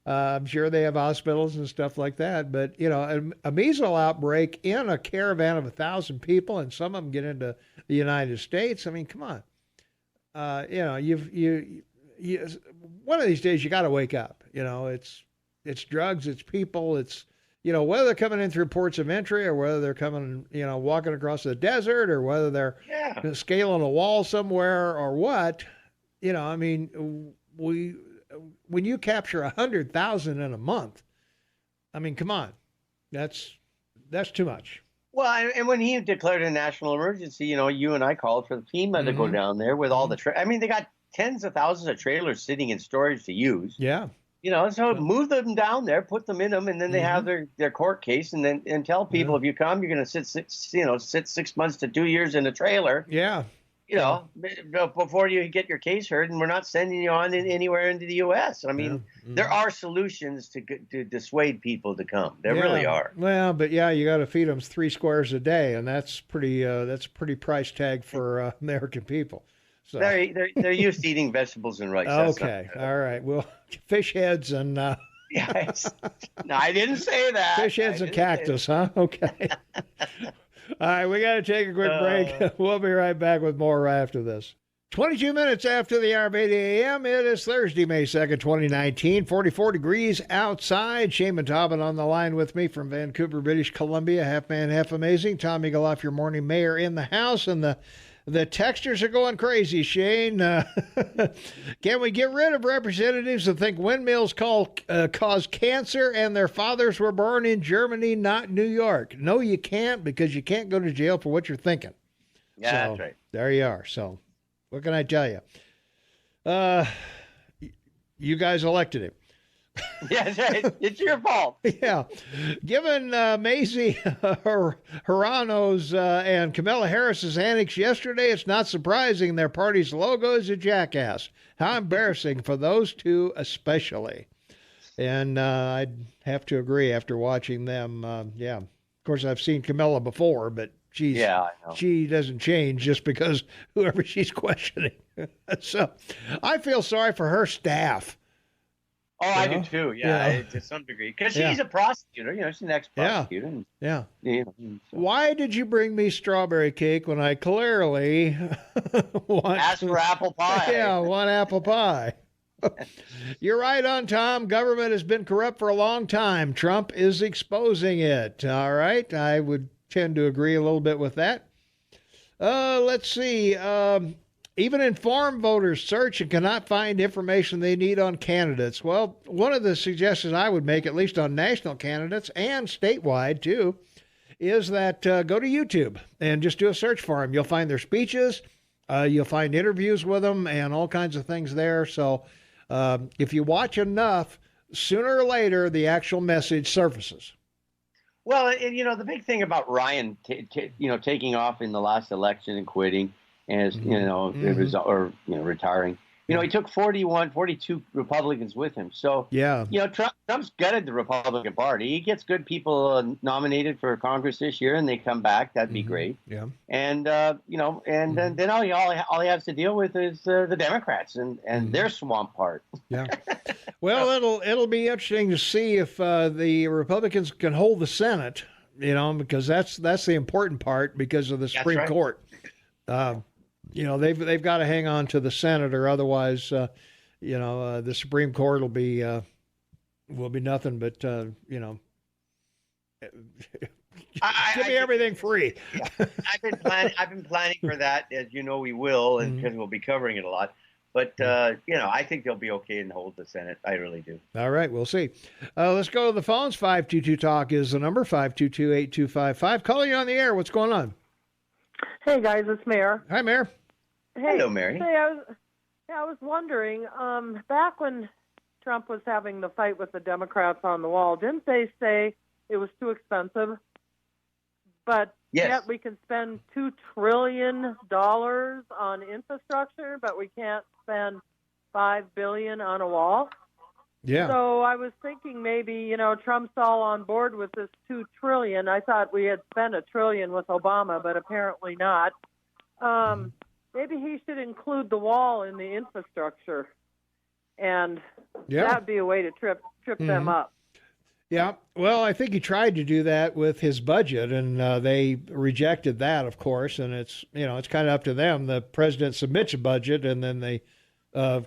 I'm sure they have hospitals and stuff like that, but a measles outbreak in a caravan of 1,000 people, and some of them get into the United States. I mean, come on. You one of these days you got to wake up. It's drugs, it's people, it's whether they're coming in through ports of entry or whether they're coming, walking across the desert or whether they're scaling a wall somewhere or what. When you capture 100,000 in a month, I mean, come on, that's too much. Well, and when he declared a national emergency, you and I called for the FEMA to go down there with all the they got tens of thousands of trailers sitting in storage to use. Yeah. So move them down there, put them in them, and then they have their court case, and tell people if you come, you're going to sit 6 months to 2 years in a trailer. Yeah. Before you get your case heard, and we're not sending you on anywhere into the U.S. I mean, there are solutions to dissuade people to come. There really are. Well, but you got to feed them 3 squares a day, and that's pretty price tag for American people. So they're used to eating vegetables and rice. Okay, all right. Well, fish heads and. Yes. No, I didn't say that. Fish heads and cactus, huh? Okay. All right, we got to take a quick break. We'll be right back with more right after this. 22 minutes after the hour of 8 a.m., it is Thursday, May 2nd, 2019. 44 degrees outside. Shane Montalban on the line with me from Vancouver, British Columbia. Half man, half amazing. Tom Eagleoff, your morning mayor in the house, and the texters are going crazy, Shane. Can we get rid of representatives that think windmills cause cancer and their fathers were born in Germany, not New York? No, you can't, because you can't go to jail for what you're thinking. Yeah, that's right. There you are. So What can I tell you? You guys elected him. Yes, it's your fault. Yeah. Given Mazie Hirano's and Kamala Harris's antics yesterday, it's not surprising their party's logo is a jackass. How embarrassing for those two especially. And I'd have to agree after watching them. Yeah. Of course, I've seen Kamala before, but she doesn't change just because whoever she's questioning. So I feel sorry for her staff. Oh, I do too. Yeah, to some degree, because she's a prosecutor. She's an ex-prosecutor. Yeah. So. Why did you bring me strawberry cake when I clearly asked for apple pie? Yeah, want apple pie. You're right on, Tom. Government has been corrupt for a long time. Trump is exposing it. All right, I would tend to agree a little bit with that. Let's see. Even informed voters search and cannot find information they need on candidates. Well, one of the suggestions I would make, at least on national candidates and statewide too, is that go to YouTube and just do a search for them. You'll find their speeches, you'll find interviews with them, and all kinds of things there. So if you watch enough, sooner or later, the actual message surfaces. Well, and, the big thing about Ryan, taking off in the last election and quitting, as it was, or retiring. He took 42 Republicans with him. So Trump's gutted the Republican Party. He gets good people nominated for Congress this year, and they come back. That'd be great. Yeah. And then all he has to deal with is the Democrats and their swamp part. Yeah. Well, it'll be interesting to see if the Republicans can hold the Senate. Because that's the important part because of the Supreme Court. They've got to hang on to the Senate, or otherwise, the Supreme Court will be nothing but, give me everything free. I've been planning for that, as we will, and because we'll be covering it a lot. But I think they'll be okay and hold the Senate. I really do. All right, we'll see. Let's go to the phones. 522 Talk is the number. 522-8255. Calling you on the air. What's going on? Hey guys, it's Mayor. Hi, Mayor. Hey, hello, Mary. Hey, I was wondering, back when Trump was having the fight with the Democrats on the wall, didn't they say it was too expensive? But yet we can spend $2 trillion on infrastructure, but we can't spend $5 billion on a wall. Yeah. So I was thinking maybe, Trump's all on board with this $2 trillion. I thought we had spent $1 trillion with Obama, but apparently not. Maybe he should include the wall in the infrastructure, and that'd be a way to trip them up. Yeah. Well, I think he tried to do that with his budget, and they rejected that, of course. And it's kind of up to them. The president submits a budget, and then they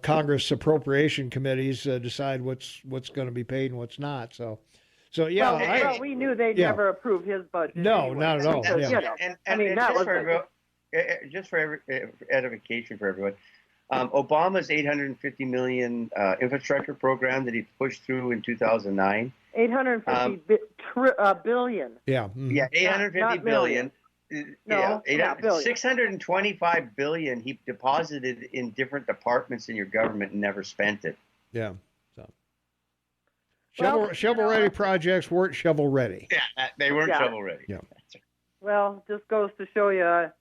Congress appropriation committees decide what's going to be paid and what's not. So yeah. Well, we knew they'd never approve his budget. No, anyway. not at all. Just for edification for everyone, Obama's $850 million infrastructure program that he pushed through in 2009. $850 billion. Yeah. Mm-hmm. Yeah, $850 billion. No, billion. $625 billion he deposited in different departments in your government and never spent it. Yeah. So shovel-ready projects weren't shovel-ready. Yeah, they weren't shovel-ready. Yeah. Well, just goes to show you.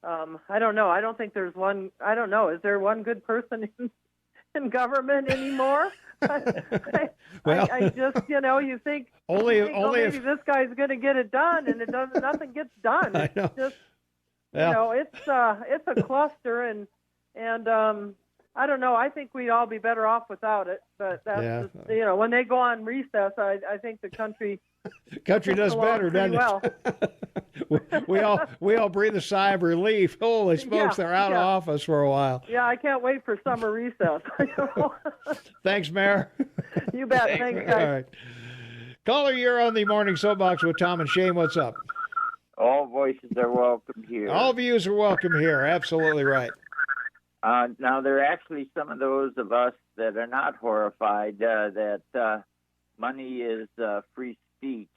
I don't know. I don't think there's one. I don't know. Is there one good person in government anymore? I just, you think only maybe if this guy's going to get it done, and nothing gets done. I know. It's just, it's a cluster, and I don't know. I think we'd all be better off without it. But that's just, when they go on recess, I think the country does better, doesn't it? we all breathe a sigh of relief. Holy smokes, they're out of office for a while. Yeah, I can't wait for summer recess. Thanks, Mayor. You bet. Thanks, guys. All right. Caller, you're on the Morning Soapbox with Tom and Shane. What's up? All voices are welcome here. All views are welcome here. Absolutely right. Now, there are actually some of those of us that are not horrified that money is free speech.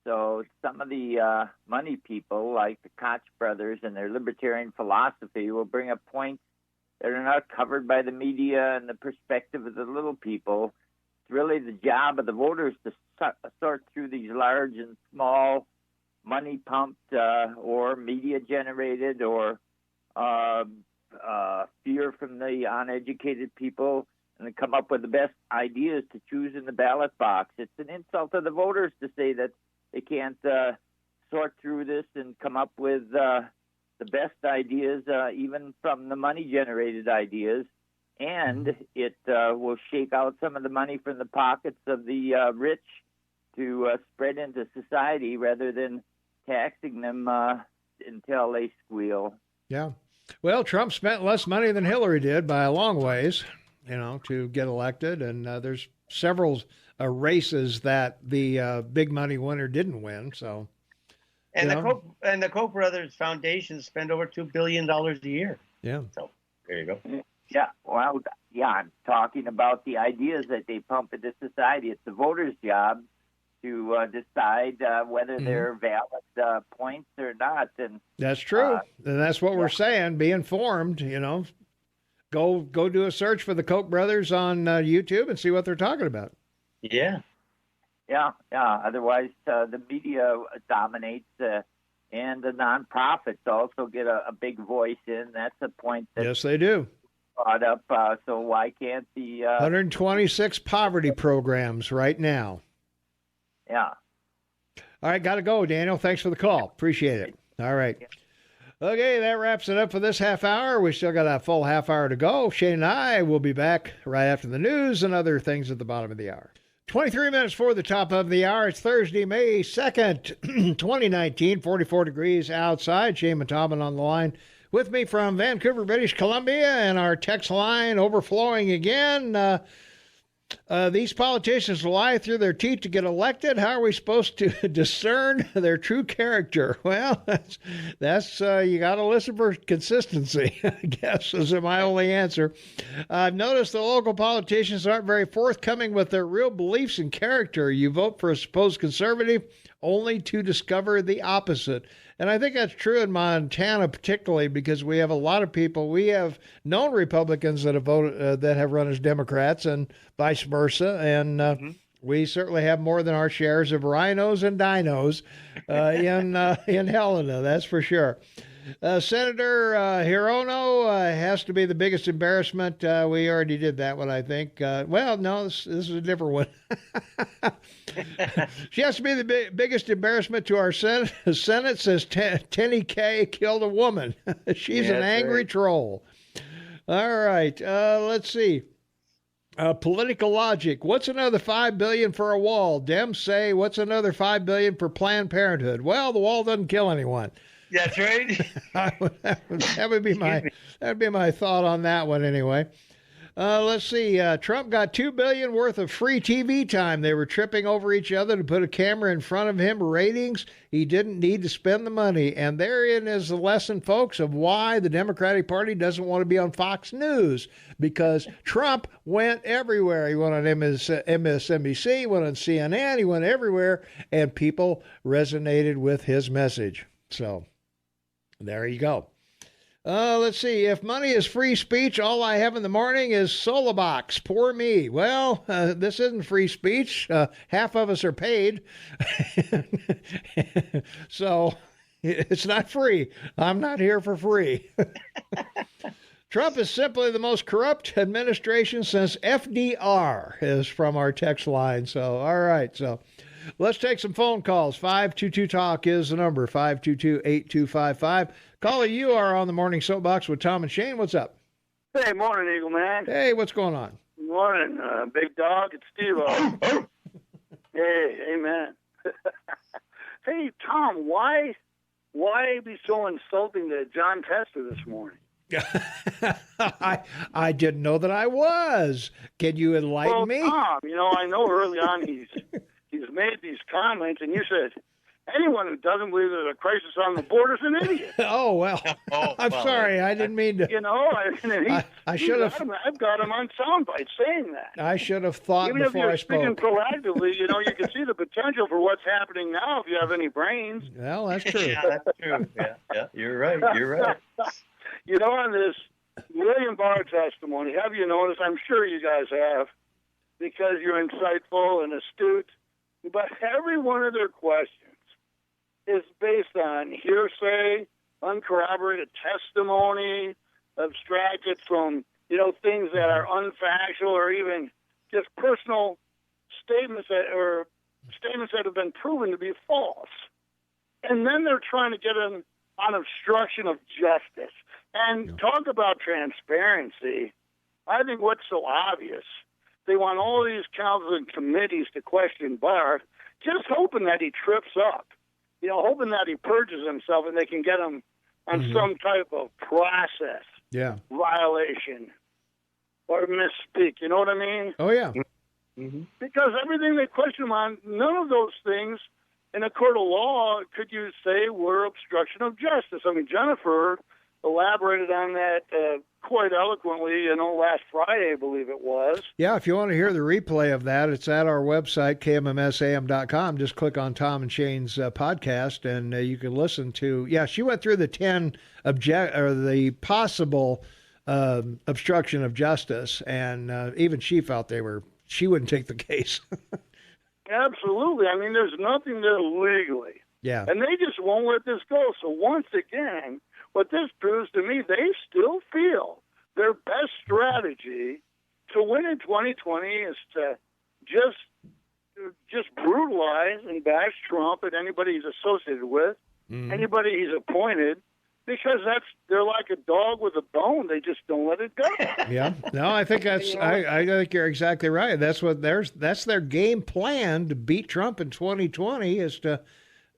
So some of the money people, like the Koch brothers and their libertarian philosophy, will bring up points that are not covered by the media and the perspective of the little people. It's really the job of the voters to sort through these large and small, money-pumped or media-generated or fear from the uneducated people, and then come up with the best ideas to choose in the ballot box. It's an insult to the voters to say that they can't sort through this and come up with the best ideas, even from the money-generated ideas. And it will shake out some of the money from the pockets of the rich to spread into society rather than taxing them until they squeal. Yeah. Well, Trump spent less money than Hillary did by a long ways, to get elected. And there's several races that the big money winner didn't win. So, and the Koch brothers foundation spend over $2 billion a year. Yeah. So there you go. Yeah. Well, yeah, I'm talking about the ideas that they pump into society. It's the voters' job to decide whether they're valid points or not. And that's true. And that's what we're saying. Be informed, Go do a search for the Koch brothers on YouTube and see what they're talking about. Yeah. Yeah. Otherwise, the media dominates, and the nonprofits also get a big voice in. That's a point that yes, they do. Brought up. So why can't the 126 poverty programs right now? Yeah. All right, got to go, Daniel. Thanks for the call. Appreciate it. All right. Okay, that wraps it up for this half hour. We still got a full half hour to go. Shane and I will be back right after the news and other things at the bottom of the hour. 23 minutes for the top of the hour. It's Thursday, May 2nd, 2019, 44 degrees outside. Shane Matobin on the line with me from Vancouver, British Columbia, and our text line overflowing again. These politicians lie through their teeth to get elected. How are we supposed to discern their true character? Well, that's you got to listen for consistency, I guess, is my only answer. I've noticed the local politicians aren't very forthcoming with their real beliefs and character. You vote for a supposed conservative only to discover the opposite. And I think that's true in Montana, particularly because we have a lot of people. We have known Republicans that have voted, that have run as Democrats, and vice versa. And we certainly have more than our shares of rhinos and dinos in Helena. That's for sure. Senator Hirono has to be the biggest embarrassment. We already did that one, I think. Well, no, this is a different one. She has to be the biggest embarrassment to our Senate, says Tenny K killed a woman. She's an angry troll. All right, let's see. Political logic. What's another $5 billion for a wall? Dems say, what's another $5 billion for Planned Parenthood? Well, the wall doesn't kill anyone. That's right. that would be my thought on that one anyway. Let's see. Trump got $2 billion worth of free TV time. They were tripping over each other to put a camera in front of him. Ratings. He didn't need to spend the money. And therein is the lesson, folks, of why the Democratic Party doesn't want to be on Fox News, because Trump went everywhere. He went on MSNBC, he went on CNN, he went everywhere, and people resonated with his message. So there you go. Let's see. If money is free speech, all I have in the morning is Solobox. Poor me. Well, this isn't free speech. Half of us are paid. So it's not free. I'm not here for free. Trump is simply the most corrupt administration since FDR, is from our text line. So, all right. So let's take some phone calls. 522-TALK is the number, 522-8255. Caller, you are on the Morning Soapbox with Tom and Shane. What's up? Hey, morning, Eagle Man. Hey, what's going on? Morning, big dog. It's Steve-O. Hey, man. Hey, Tom, why be so insulting to John Tester this morning? I didn't know that I was. Can you enlighten me? Tom, I know early on he's made these comments, and you said, anyone who doesn't believe there's a crisis on the border is an idiot. Oh, well. I'm sorry. I didn't mean to. You know, I should have. I've got him on soundbite saying that. I should have thought Even before I spoke. Even if you're speaking proactively, you know, you can see the potential for what's happening now if you have any brains. Well, that's true. Yeah, that's true. Yeah, you're right. You're right. You know, on this William Barr testimony, have you noticed? I'm sure you guys have, because you're insightful and astute, but every one of their questions is based on hearsay, uncorroborated testimony, abstracted from, you know, things that are unfactual or even just personal statements that have been proven to be false. And then they're trying to get them on obstruction of justice. And talk about transparency. I think what's so obvious, they want all these councils and committees to question Barr, just hoping that he trips up. You know, hoping that he purges himself and they can get him on some type of process violation or misspeak. You know what I mean? Oh, yeah. Because everything they question him on, none of those things in a court of law could you say were obstruction of justice. I mean, Jennifer elaborated on that quite eloquently, you know, last Friday, I believe it was. Yeah, if you want to hear the replay of that, it's at our website, KMMSAM.com. Just click on Tom and Shane's podcast, and you can listen to. Yeah, she went through the 10 the possible obstruction of justice, and even she felt she wouldn't take the case. Absolutely. I mean, there's nothing there legally. Yeah. And they just won't let this go. So once again, what this proves to me, they still feel their best strategy to win in 2020 is to just brutalize and bash Trump and anybody he's associated with, anybody he's appointed, because they're like a dog with a bone. They just don't let it go. Yeah. No, I think that's I think you're exactly right. That's that's their game plan to beat Trump in 2020 is to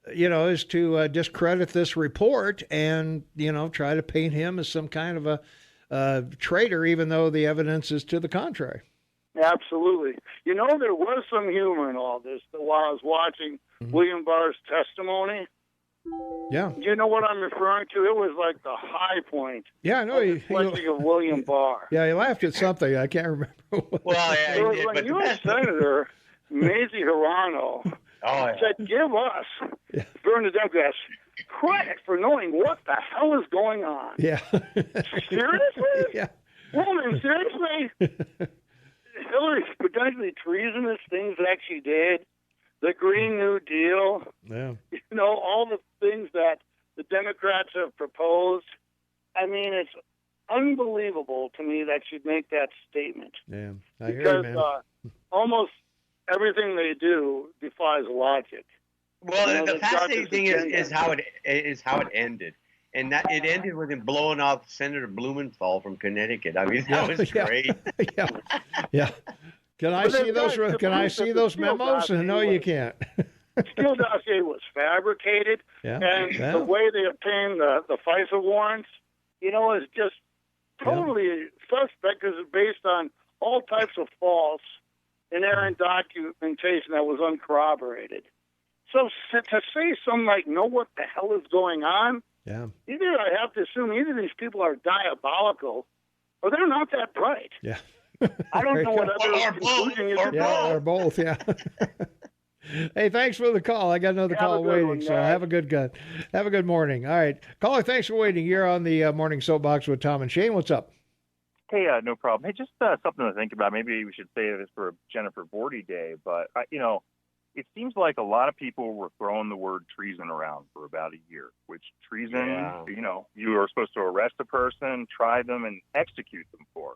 discredit this report and, try to paint him as some kind of a traitor, even though the evidence is to the contrary. Absolutely. You know, there was some humor in all this while I was watching William Barr's testimony. Yeah. You know what I'm referring to? It was like the high point. Yeah, I know. Of William Barr. Yeah, he laughed at something. I can't remember. Well, yeah, it was when U.S. Senator Mazie Hirono said, give us, during the Democrats, credit for knowing what the hell is going on. Yeah. Seriously? Yeah. Woman, seriously? Hillary's potentially treasonous things that she did, the Green New Deal, all the things that the Democrats have proposed. I mean, it's unbelievable to me that she'd make that statement. Yeah, I hear because you, man. Almost everything they do defies logic. Well, the fascinating thing is how it ended. And that it ended with him blowing off Senator Blumenthal from Connecticut. I mean, that was great. Yeah. Can I see those? Can I see those memos? No, you can't. Steele dossier was fabricated, and the way they obtained the FISA warrants, is just totally suspect because it's based on all types of false, inerrant documentation that was uncorroborated. So to say something like, know what the hell is going on? Yeah. Either I have to assume either these people are diabolical or they're not that bright. Yeah. I don't know what other conclusion you can draw. Or both, yeah. Hey, thanks for the call. I got another call waiting, so have a good morning. All right. Caller, thanks for waiting. You're on the Morning Soapbox with Tom and Shane. What's up? Hey, no problem. Hey, just something to think about. Maybe we should say this for Jennifer Bordy Day, but, it seems like a lot of people were throwing the word treason around for about a year, which treason, you are supposed to arrest a person, try them, and execute them for.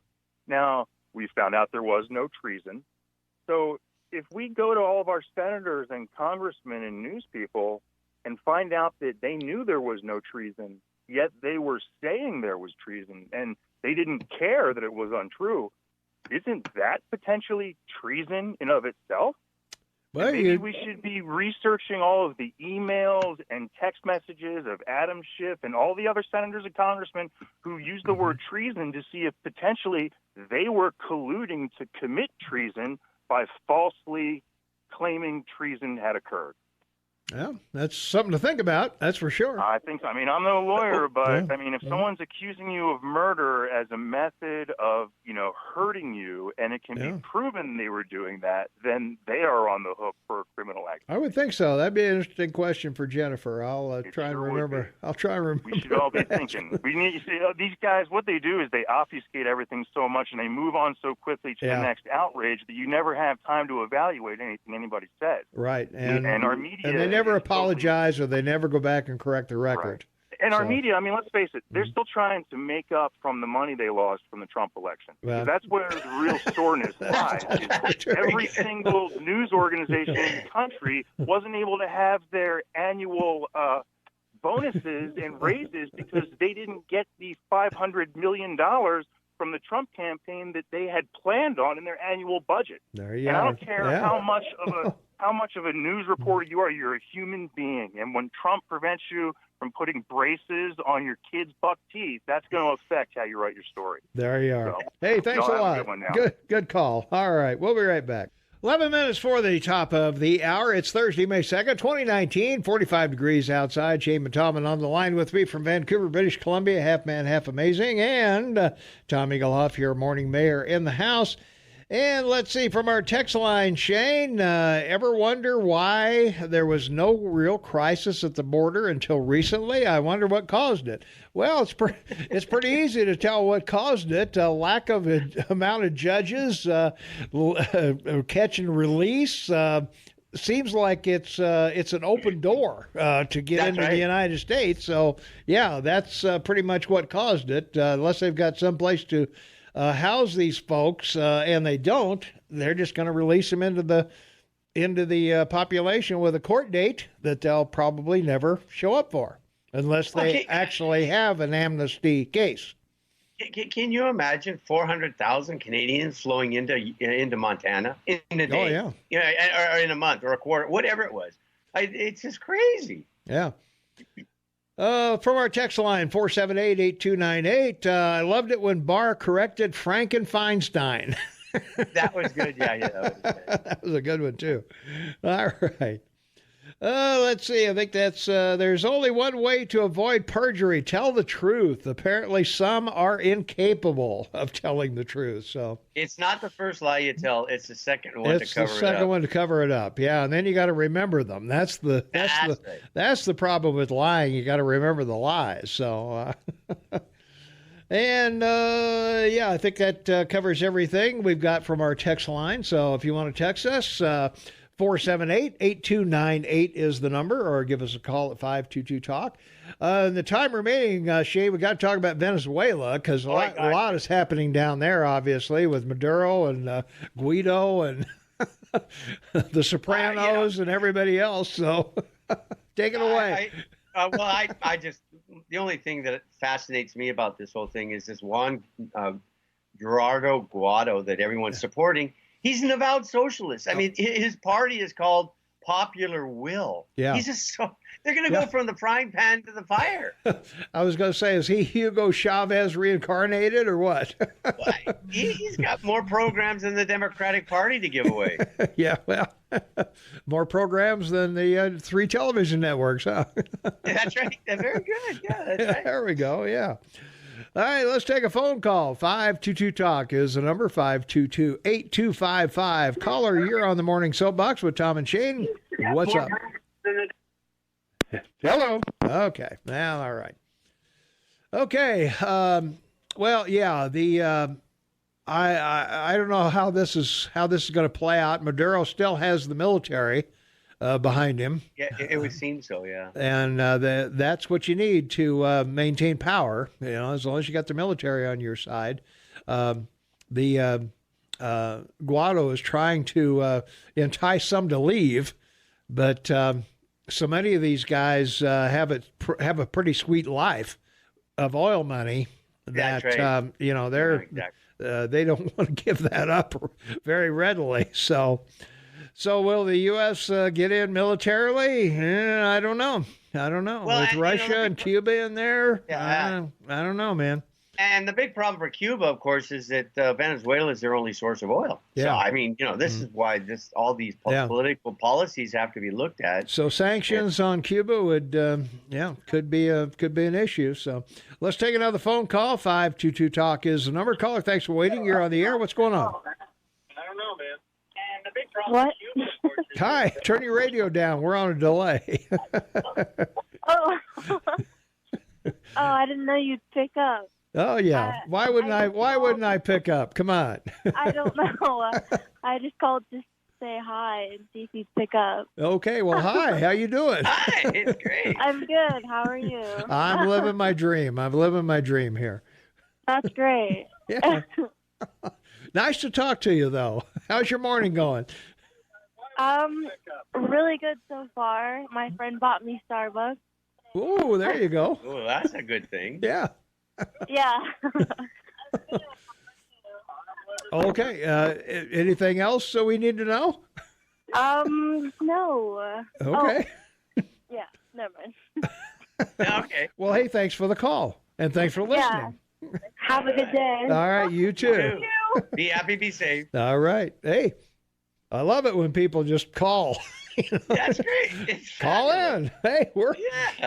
Now, we found out there was no treason. So if we go to all of our senators and congressmen and news people and find out that they knew there was no treason, yet they were saying there was treason and they didn't care that it was untrue, isn't that potentially treason in of itself? Well, maybe we should be researching all of the emails and text messages of Adam Schiff and all the other senators and congressmen who used the word treason to see if potentially they were colluding to commit treason by falsely claiming treason had occurred. Yeah, that's something to think about. That's for sure. I think so. I mean, I'm no lawyer, but I mean, if someone's accusing you of murder as a method of, hurting you, and it can be proven they were doing that, then they are on the hook for criminal act. I would think so. That'd be an interesting question for Jennifer. I'll try and remember. I'll try and remember. We should all be thinking. We need to see these guys. What they do is they obfuscate everything so much, and they move on so quickly to the next outrage that you never have time to evaluate anything anybody says. Right, and our media, and they never apologize, or they never go back and correct the record. Right. And our media, I mean, let's face it, they're still trying to make up from the money they lost from the Trump election. Well, that's where the real soreness lies. Every single news organization in the country wasn't able to have their annual bonuses and raises because they didn't get the $500 million from the Trump campaign that they had planned on in their annual budget. There you are. And I don't care how much of a news reporter you are. You're a human being, and when Trump prevents you from putting braces on your kids' buck teeth, that's going to affect how you write your story. There you are. So, hey, thanks a lot. Good call. All right, we'll be right back. 11 minutes for the top of the hour. It's Thursday, May 2nd, 2019, 45 degrees outside. Shane Mataman on the line with me from Vancouver, British Columbia, half man, half amazing. And Tom Eaglehoff, your morning mayor in the house. And let's see, from our text line, Shane, ever wonder why there was no real crisis at the border until recently? I wonder what caused it. Well, it's pretty easy to tell what caused it. Lack of amount of judges, catch and release. Seems like it's an open door to get into the United States. So, yeah, that's pretty much what caused it, unless they've got someplace to house these folks, and they don't. They're just going to release them into the population with a court date that they'll probably never show up for, unless they actually have an amnesty case. Can you imagine 400,000 Canadians flowing into Montana in a day? Oh yeah. Or in a month or a quarter, whatever it was. It's just crazy. Yeah. From our text line, 478-8298, I loved it when Barr corrected Frankenfeinstein. That was good. Yeah, that was good. That was a good one, too. All right. Let's see. I think that's there's only one way to avoid perjury. Tell the truth. Apparently, some are incapable of telling the truth. So it's not the first lie you tell. It's the second one to cover it up. It's the second one to cover it up. Yeah, and then you got to remember them. That's the problem with lying. You got to remember the lies. So. And, I think that covers everything we've got from our text line. So if you want to text us, 478-8298 is the number, or give us a call at 522-TALK. In the time remaining, Shane, we got to talk about Venezuela, because a lot is happening down there, obviously, with Maduro and Guido and the Sopranos and everybody else. So take it away. I just, the only thing that fascinates me about this whole thing is this Juan Gerardo Guaido that everyone's supporting. He's an avowed socialist. I mean, his party is called Popular Will. Yeah. They're going to go from the frying pan to the fire. I was going to say, is he Hugo Chavez reincarnated or what? He's got more programs than the Democratic Party to give away. Yeah, well, more programs than the 3 television networks, huh? That's right. Very good. Yeah, that's right. There we go. Yeah. All right, let's take a phone call. 522-TALK is the number, 522-8255. Caller, you're on the Morning Soapbox with Tom and Shane. What's up? Hello. Okay. Well, all right. Okay. Well, yeah, I don't know how this is going to play out. Maduro still has the military behind him. Yeah, it would seem so, yeah. And that's what you need to maintain power, as long as you got the military on your side. Guaido is trying to entice some to leave, but so many of these guys have a pretty sweet life of oil money that, right. They don't want to give that up very readily. So will the U.S. get in militarily? I don't know. Well, with Russia and Cuba in there, I don't know, man. And the big problem for Cuba, of course, is that Venezuela is their only source of oil. Yeah. So, I mean, this is why all these political policies have to be looked at. So sanctions on Cuba would, could be an issue. So let's take another phone call. 522-TALK is the number. Caller, thanks for waiting. You're on the air. What's going on? I don't know, man. And the big problem what? for Cuba, of course, is Hi, turn your radio down. We're on a delay. Oh. Oh, I didn't know you'd pick up. Oh yeah. Why wouldn't I pick up? Come on. I don't know. I just called to say hi and see if you'd pick up. Okay. Well, hi. How you doing? Hi. It's great. I'm good. How are you? I'm living my dream. I'm living my dream here. That's great. Yeah. Nice to talk to you, though. How's your morning going? Really good so far. My friend bought me Starbucks. Ooh, there you go. Oh, that's a good thing. Yeah. Yeah. Okay. Anything else so we need to know? No. Okay. Oh. Yeah, never mind. Okay. Well, hey, thanks for the call. And thanks for listening. Yeah. Have a good day. All right, you too. Be happy, be safe. All right. Hey, I love it when people just call. That's great. Call in. Hey,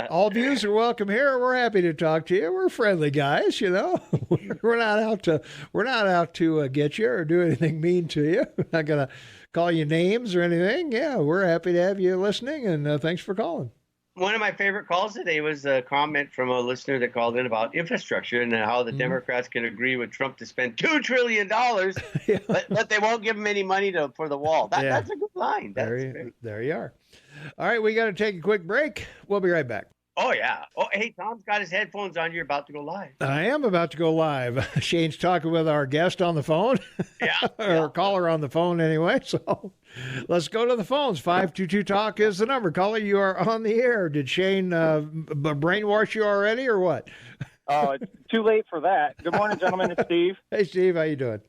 all views are welcome here. We're happy to talk to you. We're friendly guys, We're not out to get you or do anything mean to you. We're not gonna call you names or anything. Yeah, we're happy to have you listening, and thanks for calling. One of my favorite calls today was a comment from a listener that called in about infrastructure and how the Democrats can agree with Trump to spend $2 trillion, but they won't give him any money for the wall. That's a good line. There you are. All right, we got to take a quick break. We'll be right back. Oh, yeah. Oh, hey, Tom's got his headphones on. You're about to go live. I am about to go live. Shane's talking with our guest on the phone. Yeah. Or caller on the phone anyway. So let's go to the phones. 522-TALK is the number. Caller, you are on the air. Did Shane brainwash you already or what? Oh, it's too late for that. Good morning, gentlemen. It's Steve. Hey, Steve. How you doing?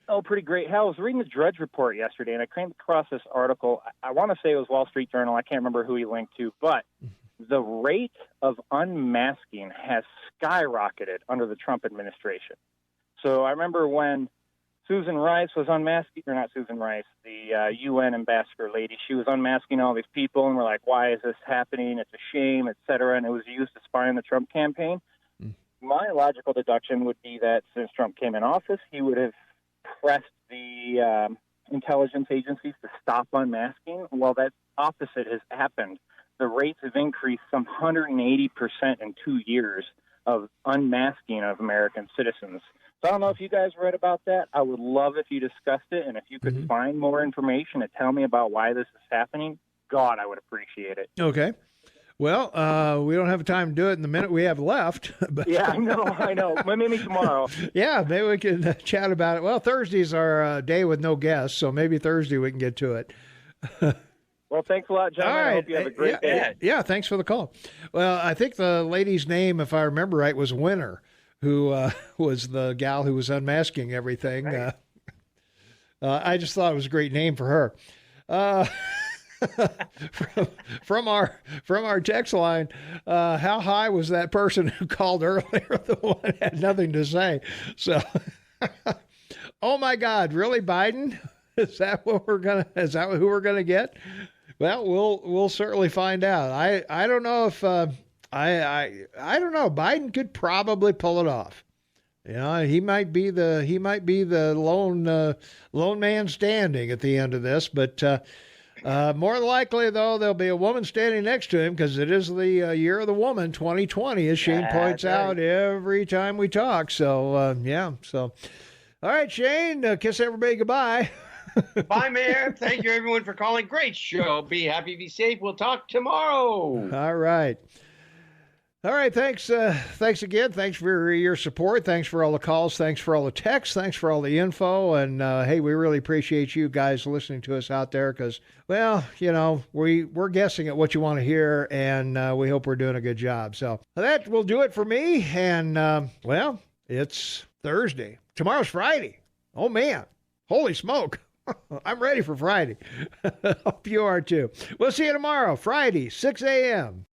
Oh, pretty great. Hell, I was reading the Drudge Report yesterday, and I came across this article. I want to say it was Wall Street Journal. I can't remember who he linked to, but the rate of unmasking has skyrocketed under the Trump administration. So I remember when Susan Rice was unmasking, or not Susan Rice, the UN ambassador lady, she was unmasking all these people, and we're like, why is this happening? It's a shame, et cetera, and it was used to spy on the Trump campaign. My logical deduction would be that since Trump came in office, he would have pressed the intelligence agencies to stop unmasking. Well, that opposite has happened. The rates have increased some 180% in 2 years of unmasking of American citizens. So I don't know if you guys read about that. I would love if you discussed it, and if you could find more information to tell me about why this is happening, God, I would appreciate it. Okay. Well, we don't have time to do it in the minute we have left. But yeah, I know. Maybe tomorrow. Yeah, maybe we can chat about it. Well, Thursday's our day with no guests, so maybe Thursday we can get to it. Well, thanks a lot, gentlemen. All right. I hope you have a great day. Yeah, thanks for the call. Well, I think the lady's name, if I remember right, was Winner, who was the gal who was unmasking everything. Right. I just thought it was a great name for her. From our text line, how high was that person who called earlier? The one had nothing to say. So, oh my God, really, Biden? Is that who we're gonna get? Well, we'll certainly find out. I don't know if I don't know. Biden could probably pull it off. He might be the lone man standing at the end of this, but more than likely though there'll be a woman standing next to him because it is the year of the woman, 2020, as Shane points out every time we talk. So So, all right, Shane, kiss everybody goodbye. Bye, Mayor. Thank you, everyone, for calling. Great show. Be happy, be safe. We'll talk tomorrow. All right. Thanks. Thanks again. Thanks for your support. Thanks for all the calls. Thanks for all the texts. Thanks for all the info. And hey, we really appreciate you guys listening to us out there because, well, we're guessing at what you want to hear, and we hope we're doing a good job. So that will do it for me. And, well, it's Thursday. Tomorrow's Friday. Oh, man. Holy smoke. I'm ready for Friday. Hope you are too. We'll see you tomorrow, Friday, 6 a.m.